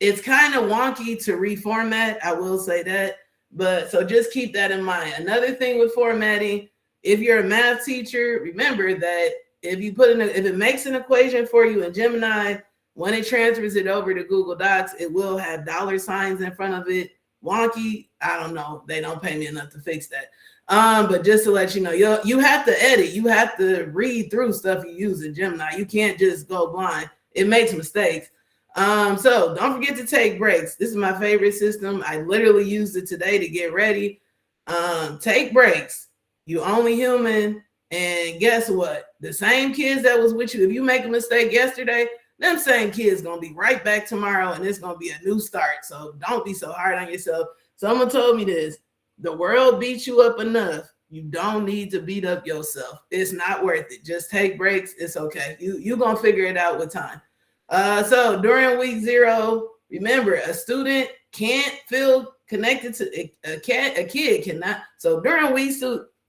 it's kind of wonky to reformat. I will say that. But so just keep that in mind. Another thing with formatting, if you're a math teacher, remember that if it makes an equation for you in Gemini, when it transfers it over to Google Docs, it will have dollar signs in front of it. Wonky, I don't know. They don't pay me enough to fix that. But just to let you know, you have to edit. You have to read through stuff you use in Gemini. You can't just go blind. It makes mistakes. So don't forget to take breaks. This is my favorite system. I literally used it today to get ready. Take breaks. You only human. And guess what? The same kids that was with you, if you make a mistake yesterday, them same kids gonna be right back tomorrow, and it's gonna be a new start. So don't be so hard on yourself. Someone told me this. The world beats you up enough. You don't need to beat up yourself. It's not worth it. Just take breaks. It's okay. You're gonna figure it out with time. So during week 0, remember, a student can't feel connected to a kid cannot. So during week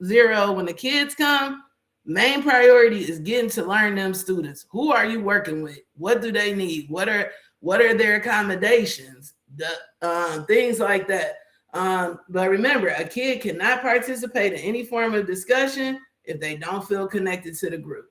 0, when the kids come, main priority is getting to learn them students. Who are you working with? What do they need? What are their accommodations? Things like that. But remember, a kid cannot participate in any form of discussion if they don't feel connected to the group.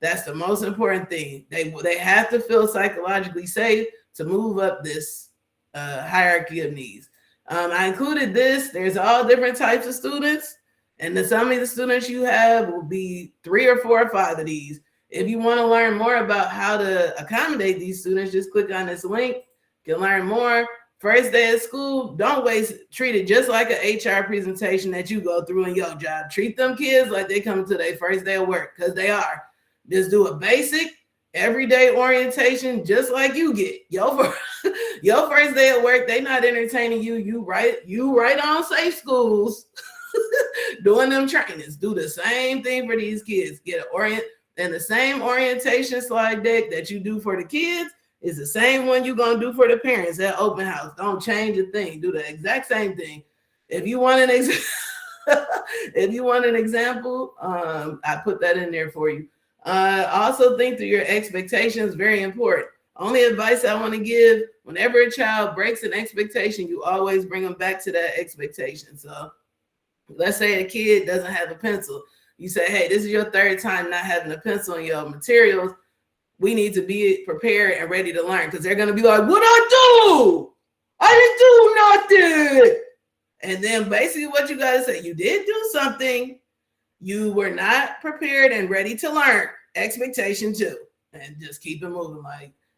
That's the most important thing. They have to feel psychologically safe to move up this hierarchy of needs. I included this. There's all different types of students, and the sum of the students you have will be 3 or 4 or 5 of these. If you want to learn more about how to accommodate these students, just click on this link. You can learn more. First day of school, don't treat it just like an HR presentation that you go through in your job. Treat them kids like they come to their first day of work, because they are. Just do a basic everyday orientation, just like you get. Your first day of work, they not entertaining you. You right on safe schools doing them trainings. Do the same thing for these kids. Get and the same orientation slide deck that you do for the kids is the same one you're gonna do for the parents at open house. Don't change a thing. Do the exact same thing. If you want an example, I put that in there for you. Also think through your expectations. Very important. Only advice I want to give: whenever a child breaks an expectation, you always bring them back to that expectation. So let's say a kid doesn't have a pencil. You say, hey, this is your 3rd time not having a pencil in your materials. We need to be prepared and ready to learn, because they're going to be like, what I do? I didn't do nothing. And then basically what you got to say, you did do something. You were not prepared and ready to learn. Expectation 2. And just keep it moving.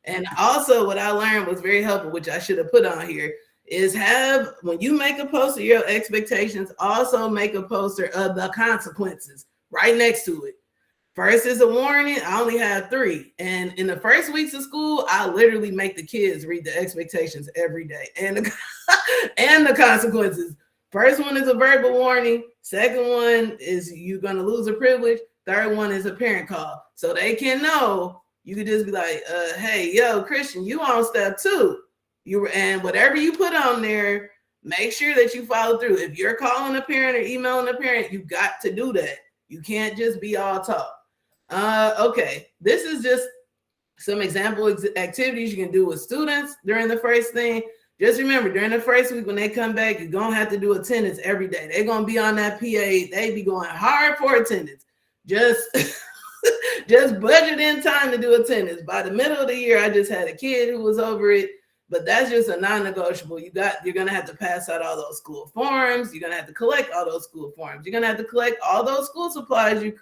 And also what I learned was very helpful, which I should have put on here, is when you make a poster of your expectations, also make a poster of the consequences right next to it. First is a warning. I only have 3. And in the first weeks of school, I literally make the kids read the expectations every day and the consequences. First one is a verbal warning. Second one is you're going to lose a privilege. Third one is a parent call. So they can know. You could just be like, hey, yo, Christian, you on step 2. And whatever you put on there, make sure that you follow through. If you're calling a parent or emailing a parent, you got to do that. You can't just be all talk. Okay, this is just some example activities you can do with students during the first thing. Just remember, during the first week when they come back, you're going to have to do attendance every day. They're going to be on that PA. They be going hard for attendance. Just budget in time to do attendance. By the middle of the year, I just had a kid who was over it, but that's just a non-negotiable. You're going to have to pass out all those school forms. You're going to have to collect all those school forms. You're going to have to collect all those school supplies you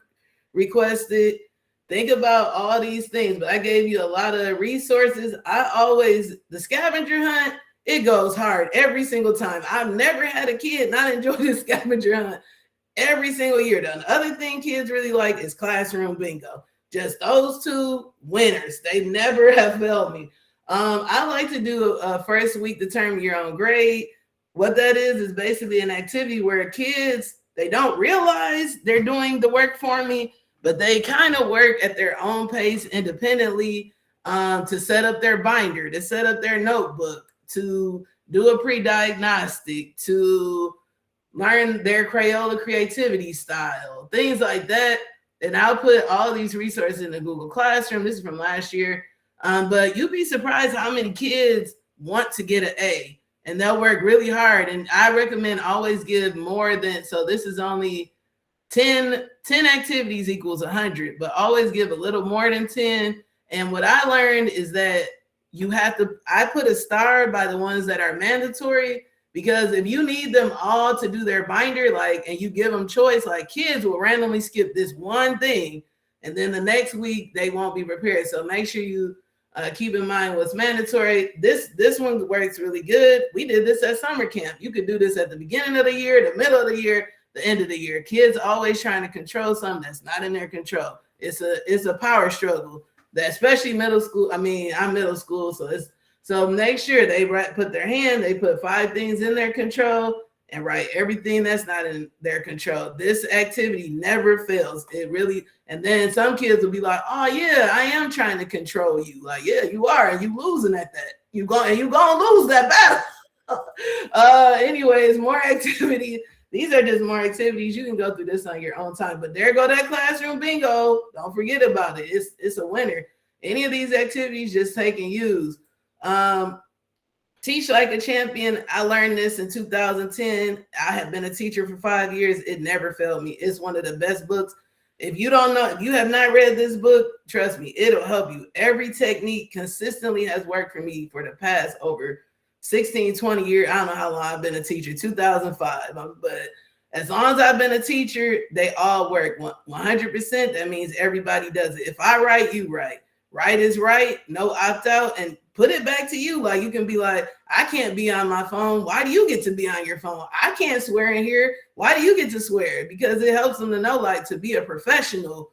requested. Think about all these things, but I gave you a lot of resources. The scavenger hunt, it goes hard every single time. I've never had a kid not enjoy the scavenger hunt every single year. The other thing kids really like is classroom bingo. Just those 2 winners. They never have failed me. I like to do a first week determine your own grade. What that is basically an activity where kids, they don't realize they're doing the work for me, but they kind of work at their own pace independently to set up their binder, to set up their notebook, to do a pre-diagnostic, to learn their Crayola creativity style, things like that. And I'll put all these resources in the Google Classroom. This is from last year. But you'd be surprised how many kids want to get an A, and they'll work really hard. And I recommend always give more than, so this is only 10 activities equals 100, but always give a little more than 10. And what I learned is that I put a star by the ones that are mandatory, because if you need them all to do their binder, and you give them choice, kids will randomly skip this one thing, and then the next week they won't be prepared. So make sure you keep in mind what's mandatory. This one works really good. We did this at summer camp. You could do this at the beginning of the year, the middle of the year, the end of the year. Kids always trying to control something that's not in their control. It's a power struggle, that especially middle school. I'm middle school, so make sure they put their hand, they put 5 things in their control, and write everything that's not in their control. This activity never fails. It really, and then some kids will be like, oh yeah, I am trying to control you. Like, yeah, you are, and you losing at that. You gonna lose that battle. Anyways, more activity. These are just more activities. You can go through this on your own time. But there go that classroom bingo. Don't forget about it. It's a winner. Any of these activities, just take and use. Teach Like a Champion. I learned this in 2010. I have been a teacher for 5 years. It never failed me. It's one of the best books. If you don't know, if you have not read this book, trust me, it'll help you. Every technique consistently has worked for me for the past over 16, 20 years. I don't know how long I've been a teacher, 2005. But as long as I've been a teacher, they all work 100%. That means everybody does it. If I write, you write. Right is right, no opt out, and put it back to you. Like, you can be like, I can't be on my phone. Why do you get to be on your phone? I can't swear in here. Why do you get to swear? Because it helps them to know, like, to be a professional,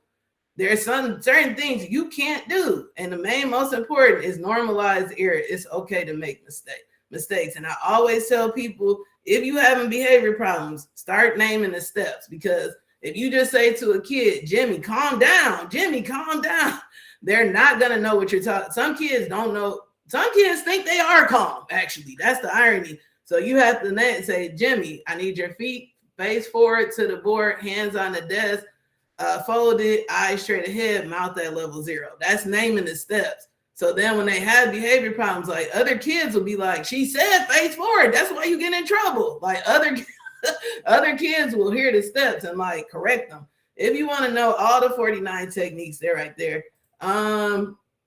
there's some certain things you can't do. And the most important is normalize error. It's okay to make mistakes. And I always tell people, if you having behavior problems, start naming the steps. Because if you just say to a kid, Jimmy, calm down, they're not going to know what you're talking. Some kids don't know. Some kids think they are calm, actually. That's the irony. So you have to say, Jimmy, I need your feet face forward to the board, hands on the desk, folded, eyes straight ahead, mouth at level 0. That's naming the steps. So then when they have behavior problems, like, other kids will be like, she said face forward. That's why you get in trouble. Like, other kids will hear the steps and, like, correct them. If you want to know all the 49 techniques, they're right there.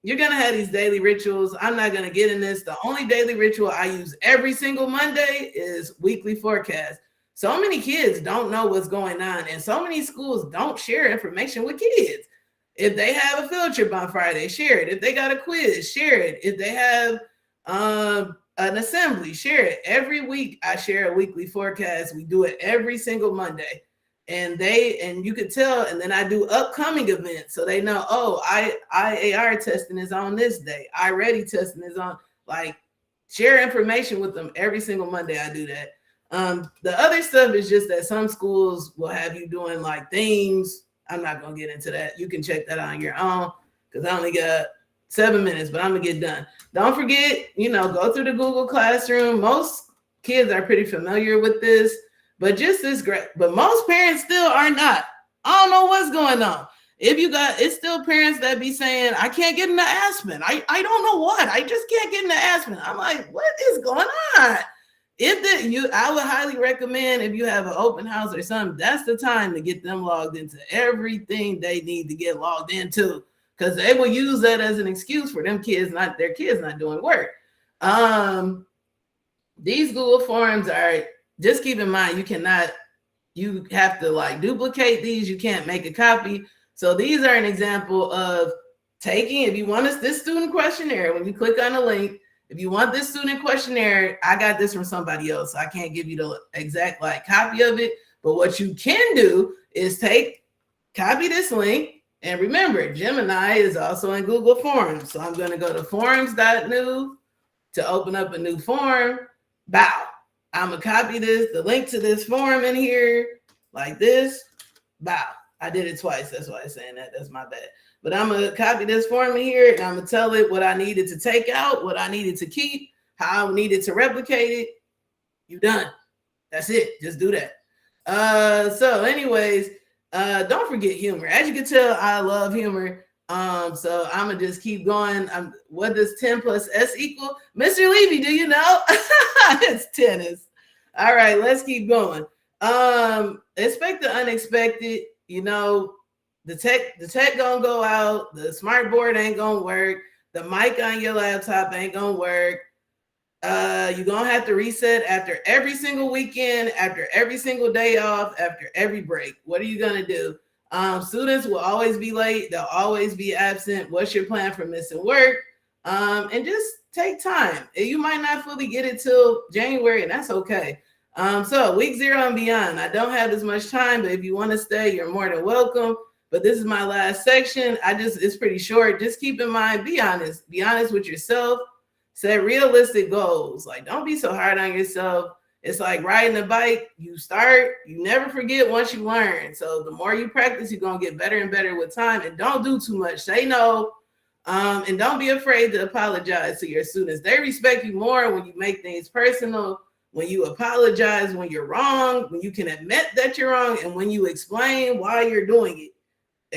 You're gonna have these daily rituals. I'm not gonna get in this. The only daily ritual I use every single Monday is weekly forecast. So many kids don't know what's going on, and so many schools don't share information with kids. If they have a field trip on Friday, share it. If they got a quiz, share it. If they have an assembly, share it. Every week I share a weekly forecast. We do it every single Monday. And you could tell, and then I do upcoming events, so they know, oh, IAR testing is on this day, iReady testing is on. Like, share information with them every single Monday. I do that. The other stuff is just that some schools will have you doing like themes. I'm not gonna get into that. You can check that on your own because I only got 7 minutes, but I'm gonna get done. Don't forget, go through the Google Classroom. Most kids are pretty familiar with this. But just this great, but most parents still are not. I don't know what's going on. It's still parents that be saying, I can't get into Aspen. I don't know what. I just can't get into Aspen. I'm like, what is going on? I would highly recommend, if you have an open house or something, that's the time to get them logged into everything they need to get logged into, because they will use that as an excuse for their kids not doing work. These Google Forms are, just keep in mind, you have to like duplicate these. You can't make a copy. So these are an example of taking, if you want this student questionnaire, when you click on the link, if you want this student questionnaire, I got this from somebody else. So I can't give you the exact copy of it. But what you can do is copy this link. And remember, Gemini is also in Google Forms. So I'm going to go to forms.new to open up a new form. Bow. I'm going to copy the link to this form in here like this. Bow. I did it twice. That's why I'm saying that. That's my bad. But I'm going to copy this form in here, and I'm going to tell it what I needed to take out, what I needed to keep, how I needed to replicate it. You done. That's it. Just do that. So anyways, don't forget humor. As you can tell, I love humor. So I'm going to just keep going. What does 10 plus S equal? Mr. Levy, do you know? It's tennis. All right, let's keep going. Expect the unexpected. The tech gonna go out. The smart board ain't gonna work. The mic on your laptop ain't gonna work. You're gonna have to reset after every single weekend, after every single day off, after every break. What are you gonna do? Students will always be late. They'll always be absent. What's your plan for missing work? And just take time. You might not fully get it till January, and that's okay. So week 0 and beyond, I don't have as much time, but if you want to stay, you're more than welcome. But this is my last section. It's pretty short. Just keep in mind, be honest with yourself. Set realistic goals. Like, don't be so hard on yourself. It's like riding a bike. You start, you never forget once you learn. So the more you practice, you're gonna get better and better with time. And don't do too much. Say no. And don't be afraid to apologize to your students. They respect you more when you make things personal, when you apologize when you're wrong, when you can admit that you're wrong, and when you explain why you're doing it.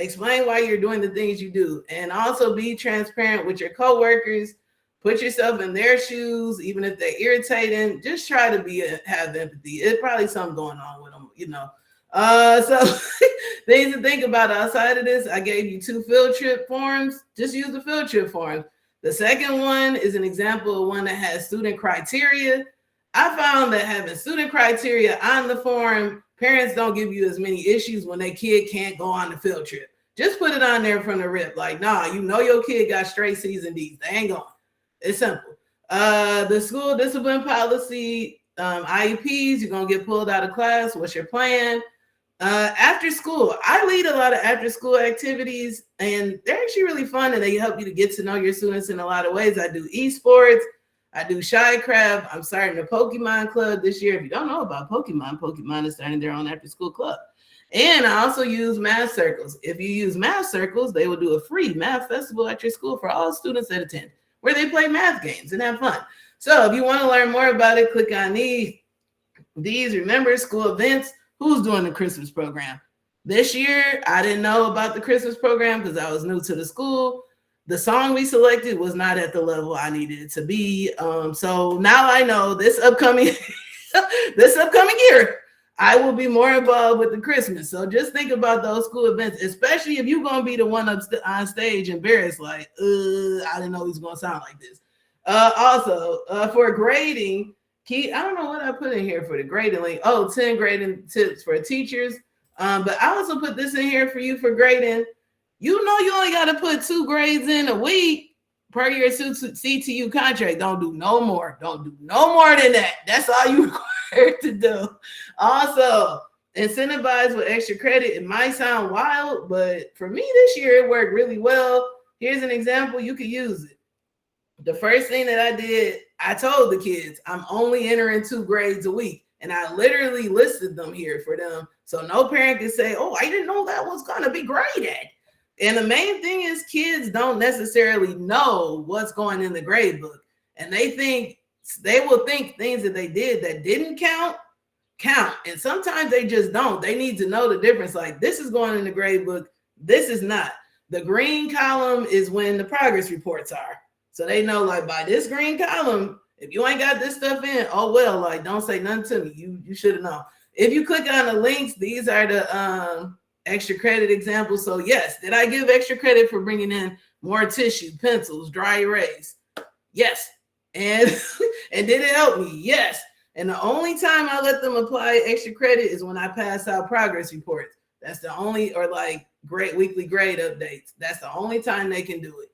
Explain why you're doing the things you do. And also be transparent with your coworkers. Put yourself in their shoes, even if they're irritating. Just try to have empathy. It's probably something going on with them, you know. So things to think about outside of this. I gave you 2 field trip forms. Just use the field trip forms. The second one is an example of one that has student criteria. I found that having student criteria on the form, parents don't give you as many issues when their kid can't go on the field trip. Just put it on there from the rip. Like, nah, you know your kid got straight C's and D's. They ain't going. It's simple. The school discipline policy, IEPs, you're going to get pulled out of class. What's your plan? After school, I lead a lot of after school activities, and they're actually really fun, and they help you to get to know your students in a lot of ways. I do esports. I do Shycraft. I'm starting a Pokemon club this year. If you don't know about Pokemon, Pokemon is starting their own after school club. And I also use math circles. If you use math circles, they will do a free math festival at your school for all students that attend, where they play math games and have fun. So if you want to learn more about it, click on these. Remember, school events. Who's doing the Christmas program? This year, I didn't know about the Christmas program because I was new to the school. The song we selected was not at the level I needed it to be. So now I know this upcoming year, I will be more involved with the Christmas. So just think about those school events, especially if you're going to be the one on stage embarrassed, like, I didn't know he was going to sound like this. Also, for grading, I don't know what I put in here for the grading link. 10 grading tips for teachers. But I also put this in here for you for grading. You know you only got to put 2 grades in a week per your CTU contract. Don't do no more. Don't do no more than that. That's all you required to do. Also, incentivize with extra credit. It might sound wild, but for me this year, it worked really well. Here's an example. You could use it. The first thing that I did, I told the kids, I'm only entering 2 grades a week. And I literally listed them here for them. So no parent can say, oh, I didn't know that was going to be graded. And the main thing is kids don't necessarily know what's going in the grade book. And they will think things that they did that didn't count. And sometimes they just don't. They need to know the difference. Like, this is going in the grade book. This is not. The green column is when the progress reports are. So they know, like, by this green column, if you ain't got this stuff in, oh, well, like, don't say nothing to me. You should have known. If you click on the links, these are the extra credit examples. So, yes, did I give extra credit for bringing in more tissue, pencils, dry erase? Yes. And did it help me? Yes. And the only time I let them apply extra credit is when I pass out progress reports. That's the only, or like great weekly grade updates. That's the only time they can do it.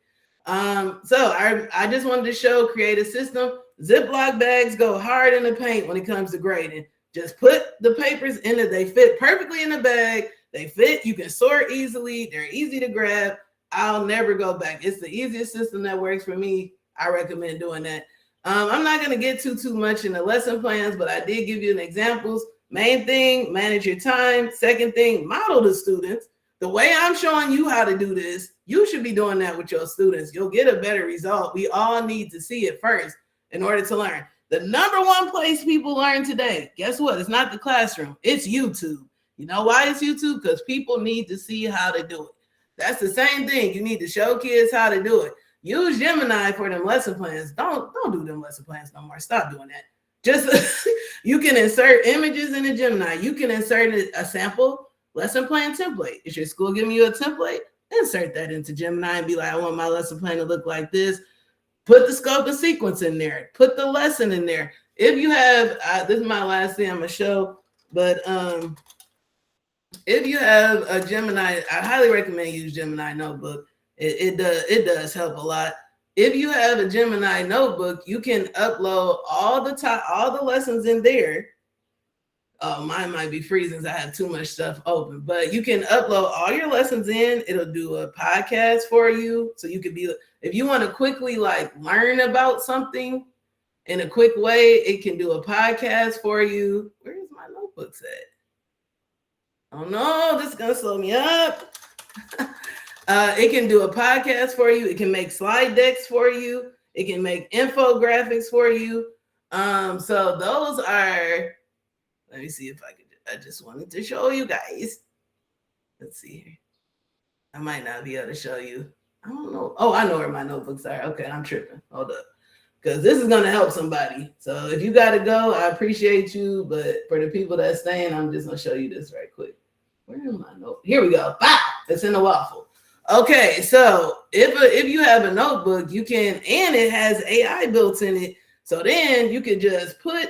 So I just wanted to create a system. Ziploc bags go hard in the paint when it comes to grading. Just put the papers in it. They fit perfectly in the bag. They fit. You can sort easily. They're easy to grab. I'll never go back. It's the easiest system that works for me. I recommend doing that. I'm not going to get too much in the lesson plans, but I did give you an examples. Main thing, manage your time. Second thing, model the students. The way I'm showing you how to do this, you should be doing that with your students. You'll get a better result. We all need to see it first in order to learn. The number one place people learn today, guess what? It's not the classroom. It's YouTube. You know why it's YouTube? Because people need to see how to do it. That's the same thing. You need to show kids how to do it. Use Gemini for them lesson plans. Don't do them lesson plans no more. Stop doing that. Just you can insert images in the Gemini. You can insert a sample lesson plan template. Is your school giving you a template? Insert that into Gemini and be like, I want my lesson plan to look like this. Put the scope and sequence in there. Put the lesson in there. If you have, this is my last thing I'm gonna show, but if you have a Gemini, I highly recommend use Gemini Notebook. It does help a lot. If you have a Gemini Notebook, you can upload all the lessons in there. Oh, mine might be freezing. I have too much stuff open, but you can upload all your lessons in. It'll do a podcast for you. So you could be, if you want to quickly like learn about something in a quick way. It can do a podcast for you. Where's my notebooks at? Oh no, this is gonna slow me up. It can do a podcast for you. It can make slide decks for you. It can make infographics for you. So those are, let me see if I could, I just wanted to show you guys. Let's see here. I might not be able to show you. I don't know. Oh, I know where my notebooks are. Okay, I'm tripping. Hold up. Because this is going to help somebody. So if you got to go, I appreciate you. But for the people that's staying, I'm just going to show you this right quick. Where is my note? Here we go. Bah! It's in the waffle. Okay, so if you have a notebook, you can, and it has AI built in it. So then you can just put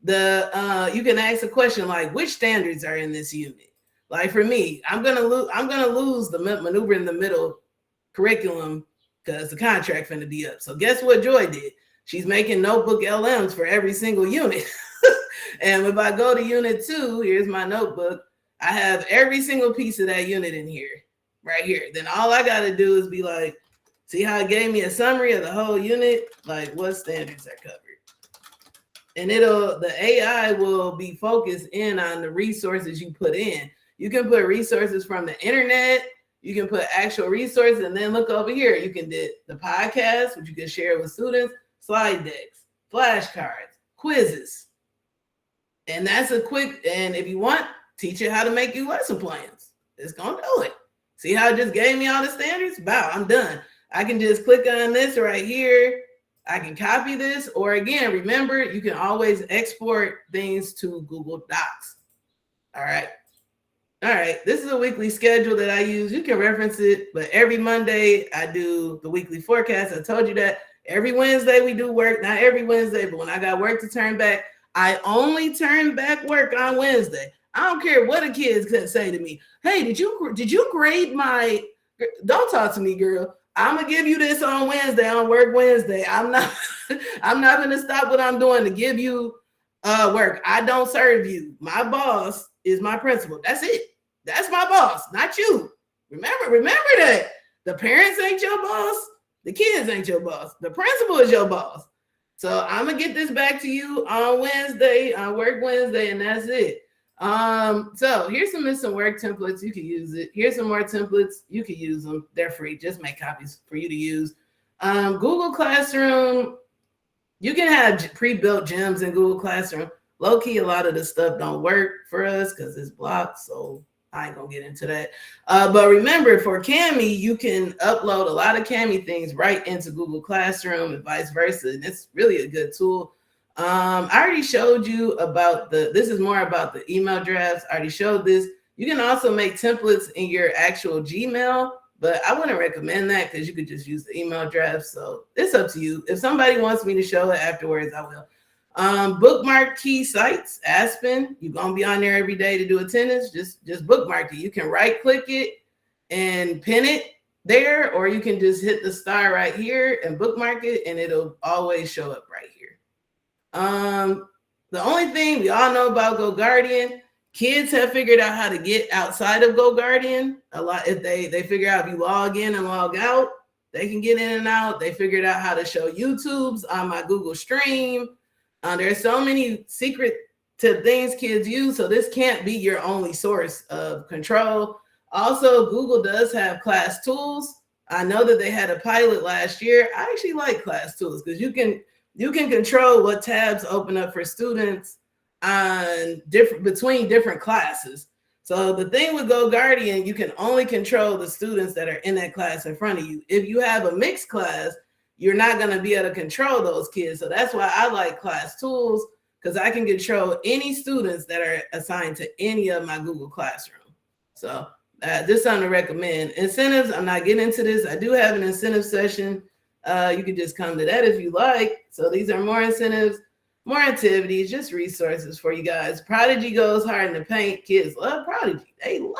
you can ask a question like, which standards are in this unit? Like for me, I'm gonna lose the maneuver in the middle curriculum because the contract finna be up. So guess what Joy did? She's making notebook LMs for every single unit. And if I go to unit 2, here's my notebook. I have every single piece of that unit in here, right here. Then all I gotta do is be like, see how it gave me a summary of the whole unit? Like what standards are covered. And the AI will be focused in on the resources you put in. You can put resources from the internet. You can put actual resources, and then look over here. You can do the podcast, which you can share with students, slide decks, flashcards, quizzes. And that's a quick, and if you want, teach it how to make you lesson plans. It's going to do it. See how it just gave me all the standards? Wow, I'm done. I can just click on this right here. I can copy this, or again, remember, you can always export things to Google Docs. All right. This is a weekly schedule that I use. You can reference it, but every Monday I do the weekly forecast. I told you that. Every Wednesday we do work. Not every Wednesday, but when I got work to turn back, I only turn back work on Wednesday. I don't care what the kids could say to me. Hey, did you grade my? Don't talk to me, girl. I'm gonna give you this on Wednesday, on work Wednesday. I'm not gonna stop what I'm doing to give you work. I don't serve you. My boss is my principal. That's it. That's my boss, not you. Remember that. The parents ain't your boss. The kids ain't your boss. The principal is your boss. So I'm gonna get this back to you on Wednesday, on work Wednesday, and that's it. So here's some missing work templates. You can use it. Here's some more templates. You can use them. They're free. Just make copies for you to use. Google Classroom. You can have pre-built gems in Google Classroom. Low key, a lot of the stuff don't work for us because it's blocked. So I ain't gonna get into that. But remember, for Kami, you can upload a lot of Kami things right into Google Classroom and vice versa. And it's really a good tool. I already showed you about this is more about the email drafts. I already showed this. You can also make templates in your actual Gmail, but I wouldn't recommend that because you could just use the email drafts. So it's up to you. If somebody wants me to show it afterwards, I will. Bookmark key sites, Aspen. You're gonna be on there every day to do attendance. Just bookmark it. You can right click it and pin it there, or you can just hit the star right here and bookmark it, and it'll always show up right here. The only thing we all know about GoGuardian, kids have figured out how to get outside of GoGuardian a lot. If they figure out if you log in and log out, they can get in and out. They figured out how to show YouTubes on my Google Stream. There's so many secret to things kids use, so this can't be your only source of control. Also, Google does have class tools. I know that they had a pilot last year. I actually like class tools because you can control what tabs open up for students on between different classes. So the thing with GoGuardian, you can only control the students that are in that class in front of you. If you have a mixed class, you're not going to be able to control those kids. So that's why I like class tools, because I can control any students that are assigned to any of my Google Classroom. So this is something to recommend. Incentives, I'm not getting into this. I do have an incentive session. You can just come to that if you like. So these are more incentives, more activities, just resources for you guys. Prodigy goes hard in the paint. Kids love Prodigy. They like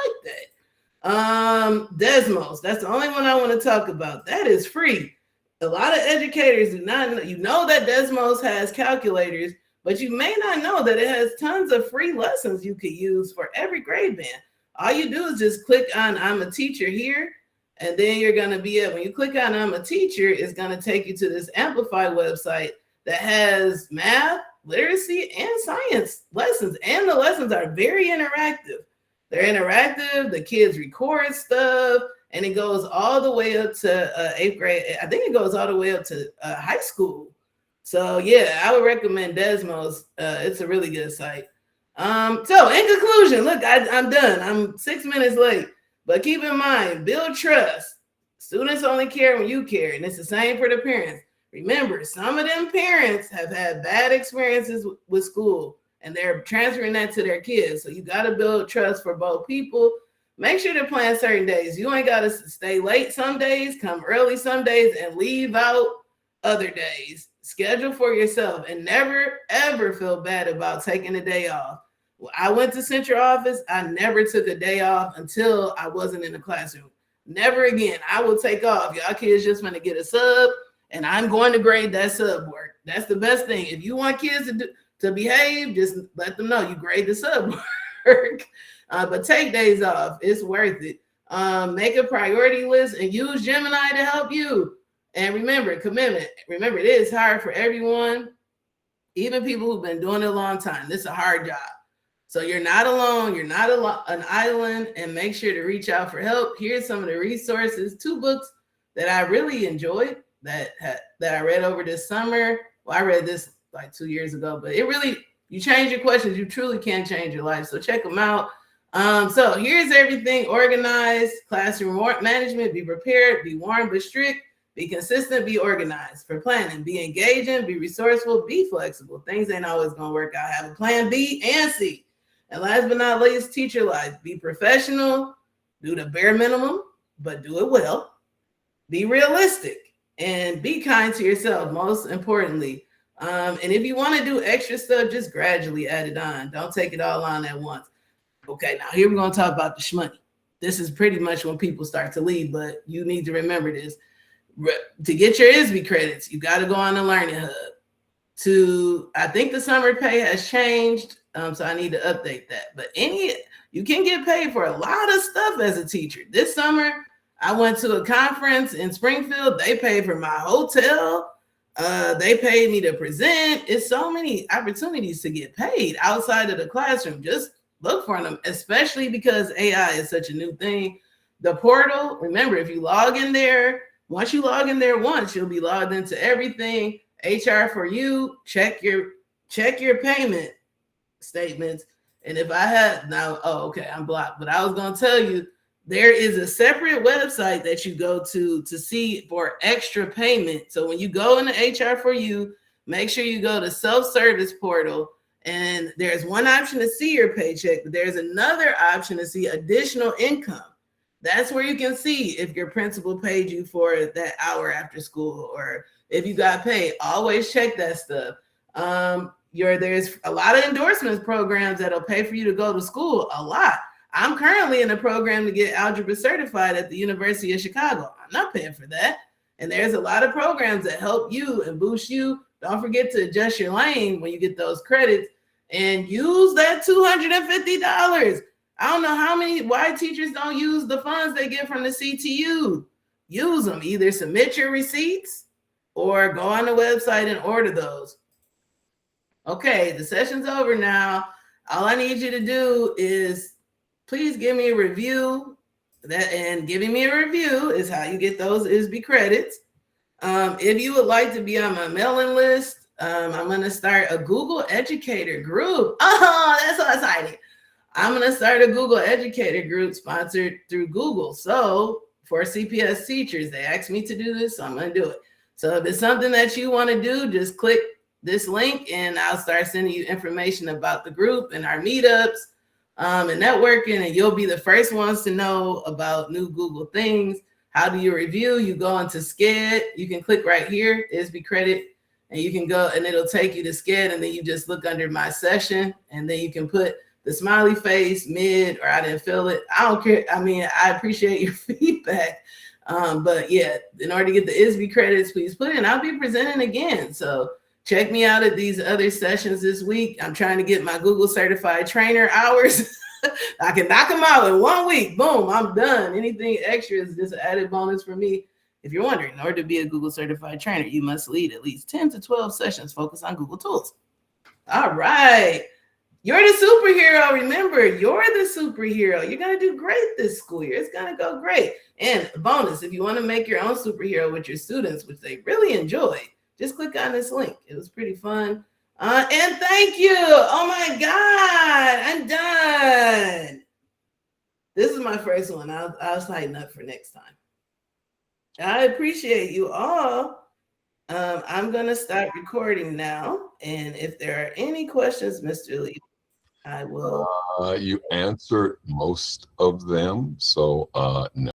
that. Desmos, that's the only one I want to talk about. That is free. A lot of educators do not know. You know that Desmos has calculators, but you may not know that it has tons of free lessons you could use for every grade band. All you do is just click on I'm a teacher here, and then you're going to be able, when you click on I'm a teacher, it's going to take you to this Amplify website that has math, literacy, and science lessons. And the lessons are very interactive. They're interactive. The kids record stuff, and it goes all the way up to eighth grade. I think it goes all the way up to high school. So yeah, I would recommend Desmos. It's a really good site. So in conclusion, look, I'm done. I'm 6 minutes late, but keep in mind, build trust. Students only care when you care, and it's the same for the parents. Remember, some of them parents have had bad experiences with school, and they're transferring that to their kids. So you got to build trust for both people. Make sure to plan certain days. You ain't got to stay late some days, come early some days, and leave out other days. Schedule for yourself, and never, ever feel bad about taking a day off. I went to central office. I never took a day off until I wasn't in the classroom. Never again. I will take off. Y'all kids just want to get a sub, and I'm going to grade that sub work. That's the best thing. If you want kids to behave, just let them know you grade the sub work. But take days off. It's worth it. Make a priority list and use Gemini to help you. And remember, commitment. Remember, it is hard for everyone, even people who've been doing it a long time. This is a hard job. So you're not alone. You're not an island, and make sure to reach out for help. Here's some of the resources. 2 books that I really enjoyed that I read over this summer. Well, I read this like 2 years ago, but it really, you change your questions, you truly can change your life. So check them out. So here's everything organized: classroom management, be prepared, be warm but strict, be consistent, be organized. For planning, be engaging, be resourceful, be flexible. Things ain't always going to work out. Have a plan B and C. And last but not least, teacher life. Be professional, do the bare minimum, but do it well. Be realistic and be kind to yourself, most importantly. And if you want to do extra stuff, just gradually add it on. Don't take it all on at once. Okay, now here we're going to talk about the shmoney. This is pretty much when people start to leave, but you need to remember this. To get your ISB credits, you got to go on the Learning Hub. I think the summer pay has changed, so I need to update that. But you can get paid for a lot of stuff as a teacher. This summer, I went to a conference in Springfield. They paid for my hotel. They paid me to present. It's so many opportunities to get paid outside of the classroom. Just look for them, especially because AI is such a new thing. The portal, remember, if you log in there, once you log in there once, you'll be logged into everything. HR for you, check your payment statements. And if I had now, okay, I'm blocked. But I was gonna tell you, there is a separate website that you go to see for extra payment. So when you go into HR for you, make sure you go to self-service portal. And there's one option to see your paycheck, but there's another option to see additional income. That's where you can see if your principal paid you for that hour after school or if you got paid. Always check that stuff. There's a lot of endorsements programs that'll pay for you to go to school, a lot. I'm currently in a program to get algebra certified at the University of Chicago. I'm not paying for that. And there's a lot of programs that help you and boost you. Don't forget to adjust your lane when you get those credits and use that $250. I don't know why teachers don't use the funds they get from the CTU. Use them. Either submit your receipts or go on the website and order those. Okay, the session's over now. All I need you to do is please give me a review. And giving me a review is how you get those ISB credits. If you would like to be on my mailing list, I'm going to start a Google Educator group. Oh, that's so exciting. I'm going to start a Google Educator group sponsored through Google. So for CPS teachers, they asked me to do this, so I'm going to do it. So if it's something that you want to do, just click this link and I'll start sending you information about the group and our meetups and networking, and you'll be the first ones to know about new Google things. How do you review? You go into SCED. You can click right here, ISB credit, and you can go and it'll take you to SCED, and then you just look under my session, and then you can put the smiley face, mid, or I didn't feel it. I don't care. I mean, I appreciate your feedback. But yeah, in order to get the ISB credits, please put it in. I'll be presenting again. So check me out at these other sessions this week. I'm trying to get my Google certified trainer hours. I can knock them out in 1 week. Boom, I'm done. Anything extra is just an added bonus for me. If you're wondering, in order to be a Google certified trainer, you must lead at least 10 to 12 sessions focused on Google tools. All right. You're the superhero. Remember, you're the superhero. You're going to do great this school year. It's going to go great. And bonus, if you want to make your own superhero with your students, which they really enjoy, just click on this link. It was pretty fun. And thank you. Oh my God, I'm done. This is my first one. I'll tighten up for next time. I appreciate you all. I'm going to start recording now. And if there are any questions, Mr. Lee, I will. You answered most of them. So no.